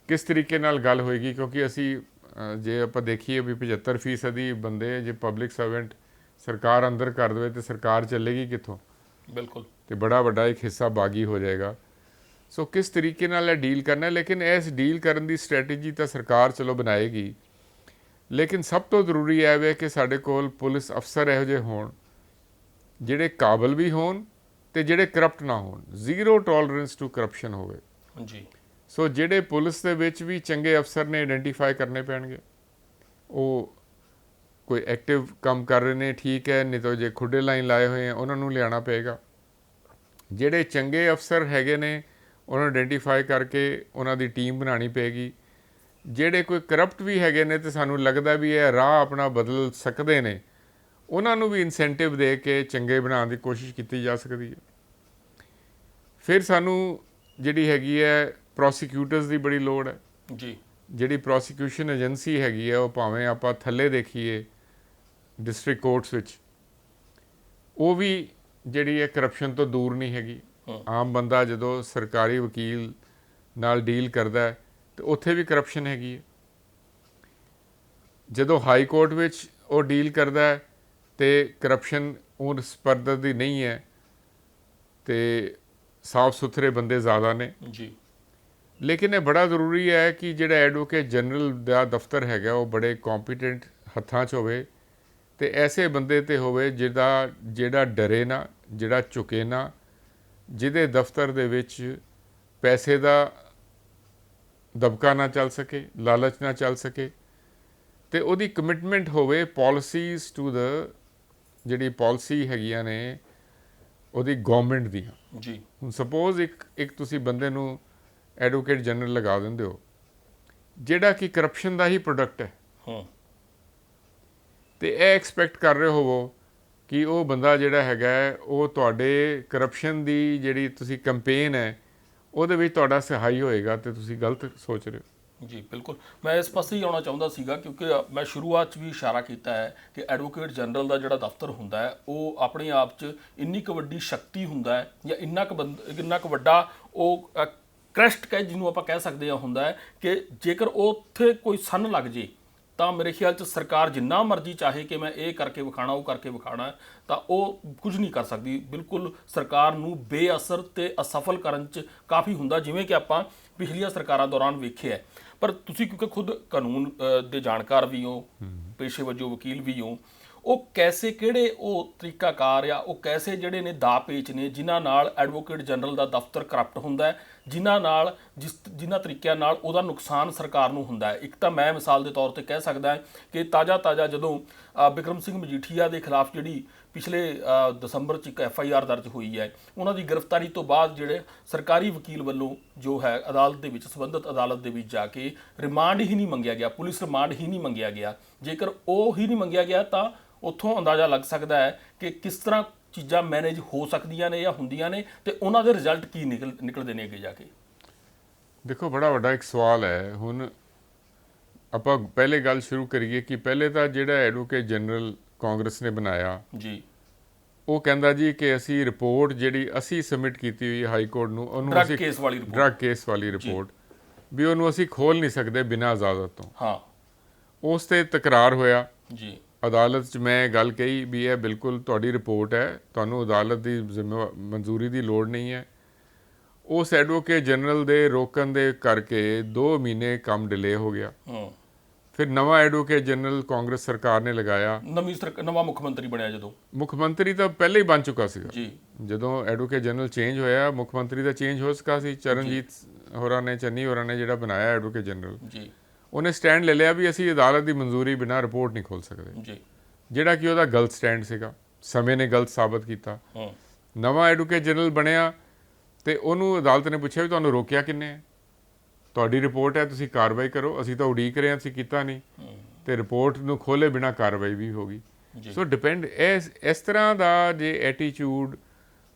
S1: ਕਿਸ ਤਰੀਕੇ ਨਾਲ ਗੱਲ ਹੋਏਗੀ? ਕਿਉਂਕਿ ਅਸੀਂ ਜੇ ਆਪਾਂ ਦੇਖੀਏ ਵੀ 75% ਬੰਦੇ ਜੇ ਪਬਲਿਕ ਸਰਵੈਂਟ ਸਰਕਾਰ ਅੰਦਰ ਕਰ ਦੇਵੇ ਤਾਂ ਸਰਕਾਰ ਚੱਲੇਗੀ ਕਿੱਥੋਂ?
S2: ਬਿਲਕੁਲ।
S1: ਤੇ ਬੜਾ ਵੱਡਾ ਇੱਕ ਹਿੱਸਾ ਬਾਗੀ ਹੋ ਜਾਏਗਾ। ਸੋ ਕਿਸ ਤਰੀਕੇ ਨਾਲ ਇਹ ਡੀਲ ਕਰਨਾ ਹੈ, ਲੇਕਿਨ ਇਸ ਡੀਲ ਕਰਨ ਦੀ ਸਟ੍ਰੈਟੇਜੀ ਤਾਂ ਸਰਕਾਰ ਚਲੋ ਬਣਾਏਗੀ, ਲੇਕਿਨ ਸਭ ਤੋਂ ਜ਼ਰੂਰੀ ਇਹ ਵੇ ਕਿ ਸਾਡੇ ਕੋਲ ਪੁਲਿਸ ਅਫਸਰ ਇਹੋ ਜਿਹੇ ਹੋਣ ਜਿਹੜੇ ਕਾਬਲ ਵੀ ਹੋਣ ਤੇ ਜਿਹੜੇ ਕਰਪਟ ਨਾ ਹੋਣ। ਜ਼ੀਰੋ ਟੋਲਰੈਂਸ ਟੂ ਕਰਪਸ਼ਨ ਹੋਵੇ।
S2: ਜੀ।
S1: ਸੋ ਜਿਹੜੇ ਪੁਲਿਸ ਦੇ ਵਿੱਚ ਵੀ ਚੰਗੇ ਅਫਸਰ ਨੇ ਆਇਡੈਂਟੀਫਾਈ ਕਰਨੇ ਪੈਣਗੇ। ਉਹ ਕੋਈ ਐਕਟਿਵ ਕੰਮ ਕਰ ਰਹੇ ਨੇ ਠੀਕ ਹੈ, ਨਹੀਂ ਤਾਂ ਜੇ ਖੁੱਡੇ ਲਾਈਨ ਲਾਏ ਹੋਏ ਆ ਉਹਨਾਂ ਨੂੰ ਲਿਆਉਣਾ ਪਏਗਾ। ਜਿਹੜੇ ਚੰਗੇ ਅਫਸਰ ਹੈਗੇ ਨੇ ਉਹਨਾਂ ਨੂੰ ਆਇਡੈਂਟੀਫਾਈ ਕਰਕੇ ਉਹਨਾਂ ਦੀ ਟੀਮ ਬਣਾਉਣੀ ਪਏਗੀ। ਜਿਹੜੇ ਕੋਈ ਕਰਪਟ ਵੀ ਹੈਗੇ ਨੇ ਤੇ ਸਾਨੂੰ ਲੱਗਦਾ ਵੀ ਇਹ ਰਾਹ ਆਪਣਾ ਬਦਲ ਸਕਦੇ ਨੇ, ਉਹਨਾਂ ਨੂੰ ਵੀ ਇਨਸੈਂਟਿਵ ਦੇ ਕੇ ਚੰਗੇ ਬਣਾਉਣ ਦੀ ਕੋਸ਼ਿਸ਼ ਕੀਤੀ ਜਾ ਸਕਦੀ ਹੈ। ਫਿਰ ਸਾਨੂੰ ਜਿਹੜੀ ਹੈਗੀ ਹੈ ਪ੍ਰੋਸੀਕਿਊਟਰਸ ਦੀ ਬੜੀ ਲੋੜ ਹੈ
S2: ਜੀ।
S1: ਜਿਹੜੀ ਪ੍ਰੋਸੀਕਿਊਸ਼ਨ ਏਜੰਸੀ ਹੈਗੀ ਹੈ ਉਹ ਭਾਵੇਂ ਆਪਾਂ ਥੱਲੇ ਦੇਖੀਏ ਡਿਸਟ੍ਰਿਕਟ ਕੋਰਟਸ ਵਿੱਚ, ਉਹ ਵੀ ਜਿਹੜੀ ਹੈ ਕਰਪਸ਼ਨ ਤੋਂ ਦੂਰ ਨਹੀਂ ਹੈਗੀ। ਆਮ ਬੰਦਾ ਜਦੋਂ ਸਰਕਾਰੀ ਵਕੀਲ ਨਾਲ ਡੀਲ ਕਰਦਾ ਹੈ ਤੇ ਉੱਥੇ ਵੀ ਕਰਪਸ਼ਨ ਹੈਗੀ ਹੈ। ਜਦੋਂ ਹਾਈ ਕੋਰਟ ਵਿੱਚ ਉਹ ਡੀਲ ਕਰਦਾ ਹੈ ਤੇ ਕਰਪਸ਼ਨ ਉਸ ਪੱਧਰ ਦੀ ਨਹੀਂ ਹੈ ਤੇ ਸਾਫ ਸੁਥਰੇ ਬੰਦੇ ਜ਼ਿਆਦਾ ਨੇ
S2: ਜੀ। ਲੇਕਿਨ
S1: ਇਹ ਬੜਾ ਜ਼ਰੂਰੀ ਹੈ ਕਿ ਜਿਹੜਾ ਐਡਵੋਕੇਟ ਜਨਰਲ ਦਾ ਦਫ਼ਤਰ ਹੈਗਾ ਉਹ ਬੜੇ ਕੰਪੀਟੈਂਟ ਹੱਥਾਂ 'ਚ ਹੋਵੇ ਤੇ ਐਸੇ ਬੰਦੇ ਤੇ ਹੋਵੇ ਜਿਹੜਾ ਡਰੇ ਨਾ, ਜਿਹੜਾ ਝੁਕੇ ਨਾ, ਜਿਹਦੇ ਦਫ਼ਤਰ ਦੇ ਵਿੱਚ ਪੈਸੇ ਦਾ ਦਬਕਾ ਨਾ ਚੱਲ ਸਕੇ, ਲਾਲਚ ਨਾ ਚੱਲ ਸਕੇ ਤੇ ਉਹਦੀ ਕਮਿਟਮੈਂਟ ਹੋਵੇ ਪਾਲਿਸੀਜ਼ ਟੂ ਦ ਜਿਹੜੀ ਪਾਲਿਸੀ ਹੈਗੀਆਂ ਨੇ ਉਹਦੀ ਗਵਰਨਮੈਂਟ ਦੀਆਂ।
S2: ਜੀ।
S1: ਹੁਣ ਸਪੋਜ਼ ਇੱਕ ਤੁਸੀਂ ਬੰਦੇ ਨੂੰ ਐਡਵੋਕੇਟ ਜਨਰਲ ਲਗਾ ਦਿੰਦੇ ਹੋ ਜਿਹੜਾ ਕਿ ਕਰਪਸ਼ਨ ਦਾ ਹੀ ਪ੍ਰੋਡਕਟ ਹੈ ਤੇ ਇਹ ਐਕਸਪੈਕਟ ਕਰ ਰਹੇ ਹੋਵੋ ਕਿ ਉਹ ਬੰਦਾ ਜਿਹੜਾ ਹੈਗਾ ਉਹ ਤੁਹਾਡੇ ਕਰਪਸ਼ਨ ਦੀ ਜਿਹੜੀ ਤੁਸੀਂ ਕੰਪੇਨ ਹੈ ਉਹਦੇ ਵਿੱਚ ਤੁਹਾਡਾ ਸਹਾਈ ਹੋਏਗਾ ਤੇ ਤੁਸੀਂ ਗਲਤ ਸੋਚ ਰਹੇ ਹੋ।
S2: ਜੀ ਬਿਲਕੁਲ, ਮੈਂ ਇਸ ਪਾਸੇ ਹੀ ਆਉਣਾ ਚਾਹੁੰਦਾ ਸੀਗਾ ਕਿਉਂਕਿ ਮੈਂ ਸ਼ੁਰੂਆਤ 'ਚ ਵੀ ਇਸ਼ਾਰਾ ਕੀਤਾ ਹੈ ਕਿ ਐਡਵੋਕੇਟ ਜਨਰਲ ਦਾ ਜਿਹੜਾ ਦਫ਼ਤਰ ਹੁੰਦਾ ਹੈ ਉਹ ਆਪਣੇ ਆਪ 'ਚ ਇੰਨੀ ਕੁ ਵੱਡੀ ਸ਼ਕਤੀ ਹੁੰਦਾ ਹੈ ਜਾਂ ਇੰਨਾ ਕੁ ਵੱਡਾ ਉਹ ਕ੍ਰੈਸਟ ਕਹਿ ਜਿਹਨੂੰ ਆਪਾਂ ਕਹਿ ਸਕਦੇ ਹਾਂ ਹੁੰਦਾ ਹੈ ਕਿ ਜੇਕਰ ਉੱਥੇ ਕੋਈ ਸੰਨ ਲੱਗ ਜੇ ਤਾਂ ਮੇਰੇ ਖਿਆਲ 'ਚ ਸਰਕਾਰ ਜਿੰਨਾ ਮਰਜ਼ੀ ਚਾਹੇ ਕਿ ਮੈਂ ਇਹ ਕਰਕੇ ਵਿਖਾਣਾ ਉਹ ਕਰਕੇ ਵਿਖਾਣਾ ਤਾਂ ਉਹ ਕੁਝ ਨਹੀਂ ਕਰ ਸਕਦੀ। ਬਿਲਕੁਲ ਸਰਕਾਰ ਨੂੰ ਬੇਅਸਰ ਤੇ ਅਸਫਲ ਕਰਨ 'ਚ ਕਾਫੀ ਹੁੰਦਾ, ਜਿਵੇਂ ਕਿ ਆਪਾਂ ਪਿਛਲੀਆਂ ਸਰਕਾਰਾਂ ਦੌਰਾਨ ਵੇਖਿਆ। ਪਰ ਤੁਸੀਂ ਕਿਉਂਕਿ ਖੁਦ ਕਾਨੂੰਨ ਦੇ ਜਾਣਕਾਰ ਵੀ ਹੋ, ਪੇਸ਼ੇ ਵਜੋਂ ਵਕੀਲ ਵੀ ਹੋ, ਉਹ ਕਿਹੜੇ ਉਹ ਤਰੀਕਾਕਾਰ ਆ, ਉਹ ਕੈਸੇ ਜਿਹੜੇ ਨੇ ਦਾਅ ਪੇਚ ਨੇ ਜਿਨ੍ਹਾਂ ਨਾਲ ਐਡਵੋਕੇਟ ਜਨਰਲ ਦਾ ਦਫ਼ਤਰ ਕਰਪਟ ਹੁੰਦਾ ਹੈ, ਜਿਨ੍ਹਾਂ ਤਰੀਕਿਆਂ ਨਾਲ ਉਹਦਾ ਨੁਕਸਾਨ ਸਰਕਾਰ ਨੂੰ ਹੁੰਦਾ ਹੈ। ਇੱਕ ਤਾਂ ਮੈਂ ਮਿਸਾਲ ਦੇ ਤੌਰ ਤੇ ਕਹਿ ਸਕਦਾ ਕਿ ਤਾਜ਼ਾ ਜਦੋਂ ਬਿਕਰਮ ਸਿੰਘ ਮਜੀਠੀਆ ਦੇ ਖਿਲਾਫ ਜਿਹੜੀ ਪਿਛਲੇ ਦਸੰਬਰ 'ਚ ਇੱਕ FIR ਦਰਜ ਹੋਈ ਹੈ, ਉਹਨਾਂ ਦੀ ਗ੍ਰਿਫਤਾਰੀ ਤੋਂ ਬਾਅਦ ਜਿਹੜੇ ਸਰਕਾਰੀ ਵਕੀਲ ਵੱਲੋਂ ਜੋ ਹੈ ਅਦਾਲਤ ਦੇ ਵਿੱਚ, ਸੰਬੰਧਿਤ ਅਦਾਲਤ ਦੇ ਵਿੱਚ ਜਾ ਕੇ ਰਿਮਾਂਡ ਹੀ ਨਹੀਂ ਮੰਗਿਆ ਗਿਆ, ਪੁਲਿਸ ਰਿਮਾਂਡ ਹੀ ਨਹੀਂ ਮੰਗਿਆ ਗਿਆ। ਜੇਕਰ ਉਹ ਹੀ ਨਹੀਂ ਮੰਗਿਆ ਗਿਆ ਤਾਂ ਉੱਥੋਂ ਅੰਦਾਜ਼ਾ ਲੱਗ ਸਕਦਾ ਹੈ ਕਿ ਕਿਸ ਤਰ੍ਹਾਂ ਚੀਜ਼ਾਂ ਮੈਨੇਜ ਹੋ ਸਕਦੀਆਂ ਨੇ ਜਾਂ ਹੁੰਦੀਆਂ ਨੇ ਤੇ ਉਹਨਾਂ ਦੇ ਰਿਜ਼ਲਟ ਕੀ ਨਿਕਲਦੇ ਨੇ ਅੱਗੇ ਜਾ ਕੇ। ਦੇਖੋ
S1: ਬੜਾ ਵੱਡਾ ਇੱਕ ਸਵਾਲ ਹੈ। ਹੁਣ ਆਪਾਂ ਪਹਿਲੇ ਗੱਲ ਸ਼ੁਰੂ ਕਰੀਏ ਕਿ ਪਹਿਲੇ ਤਾਂ ਜਿਹੜਾ ਐਡਵੋਕੇਟ ਜਨਰਲ ਕਾਂਗਰਸ ਨੇ ਬਣਾਇਆ ਜੀ, ਉਹ ਕਹਿੰਦਾ ਜੀ ਕਿ ਅਸੀਂ ਰਿਪੋਰਟ ਜਿਹੜੀ ਅਸੀਂ ਸਬਮਿਟ ਕੀਤੀ ਹੋਈ ਹਾਈ ਕੋਰਟ ਨੂੰ, ਉਹਨੂੰ ਅਸੀਂ ਡਰੱਗ ਕੇਸ ਵਾਲੀ ਰਿਪੋਰਟ ਵੀ ਉਹਨੂੰ ਅਸੀਂ ਖੋਲ ਨਹੀਂ ਸਕਦੇ ਬਿਨਾਂ ਇਜਾਜ਼ਤ ਤੋਂ। ਹਾਂ, ਉਸ ਤੇ ਤਕਰਾਰ ਹੋਇਆ ਜੀ ਅਦਾਲਤ 'ਚ। ਮੈਂ ਗੱਲ ਕਹੀ ਵੀ ਇਹ ਬਿਲਕੁਲ ਤੁਹਾਡੀ ਰਿਪੋਰਟ ਹੈ, ਤੁਹਾਨੂੰ ਅਦਾਲਤ ਦੀ ਮਨਜ਼ੂਰੀ ਦੀ ਲੋੜ ਨਹੀਂ ਹੈ। ਉਸ ਐਡਵੋਕੇਟ ਜਨਰਲ ਦੇ ਰੋਕਣ ਦੇ ਕਰਕੇ 2 ਮਹੀਨੇ ਕੰਮ ਡਿਲੇ ਹੋ ਗਿਆ। ਫਿਰ ਨਵਾਂ ਐਡਵੋਕੇਟ ਜਨਰਲ ਕਾਂਗਰਸ ਸਰਕਾਰ ਨੇ ਲਗਾਇਆ, ਨਵਾਂ ਮੁੱਖ ਮੰਤਰੀ ਬਣਿਆ। ਜਦੋਂ ਮੁੱਖ ਮੰਤਰੀ ਤਾਂ ਪਹਿਲਾਂ ਹੀ ਬਣ ਚੁੱਕਾ ਸੀਗਾ ਜੀ, ਜਦੋਂ ਐਡਵੋਕੇਟ ਜਨਰਲ ਚੇਂਜ ਹੋਇਆ ਮੁੱਖ ਮੰਤਰੀ ਦਾ ਚੇਂਜ ਹੋ ਚੁੱਕਾ ਸੀ। ਚੰਨੀ ਹੋਰਾਂ ਨੇ ਜਿਹੜਾ ਬਣਾਇਆ ਐਡਵੋਕੇਟ ਜਨਰਲ ਜੀ, ਉਹਨੇ ਸਟੈਂਡ ਲੈ ਲਿਆ ਵੀ ਅਸੀਂ ਅਦਾਲਤ ਦੀ ਮਨਜ਼ੂਰੀ ਬਿਨਾਂ ਰਿਪੋਰਟ ਨਹੀਂ ਖੋਲ ਸਕਦੇ ਜੀ, ਜਿਹੜਾ ਕਿ ਉਹਦਾ ਗਲਤ ਸਟੈਂਡ ਸੀਗਾ, ਸਮੇਂ ਨੇ ਗਲਤ ਸਾਬਤ ਕੀਤਾ। ਨਵਾਂ ਐਡਵੋਕੇਟ ਜਨਰਲ ਬਣਿਆ ਤੇ ਉਹਨੂੰ ਅਦਾਲਤ ਨੇ ਪੁੱਛਿਆ ਵੀ ਤੁਹਾਨੂੰ ਰੋਕਿਆ ਕਿੰਨੇ ਹੈ, ਤੁਹਾਡੀ ਰਿਪੋਰਟ ਹੈ ਤੁਸੀਂ ਕਾਰਵਾਈ ਕਰੋ, ਅਸੀਂ ਤਾਂ ਉਡੀਕ ਰਹੇ ਹਾਂ, ਅਸੀਂ ਕੀਤਾ ਨਹੀਂ ਤੇ ਰਿਪੋਰਟ ਨੂੰ ਖੋਲੇ ਬਿਨਾਂ ਕਾਰਵਾਈ ਵੀ ਹੋ ਗਈ। ਸੋ ਡਿਪੈਂਡ ਇਸ ਤਰ੍ਹਾਂ ਦਾ ਜੇ ਐਟੀਟਿਊਡ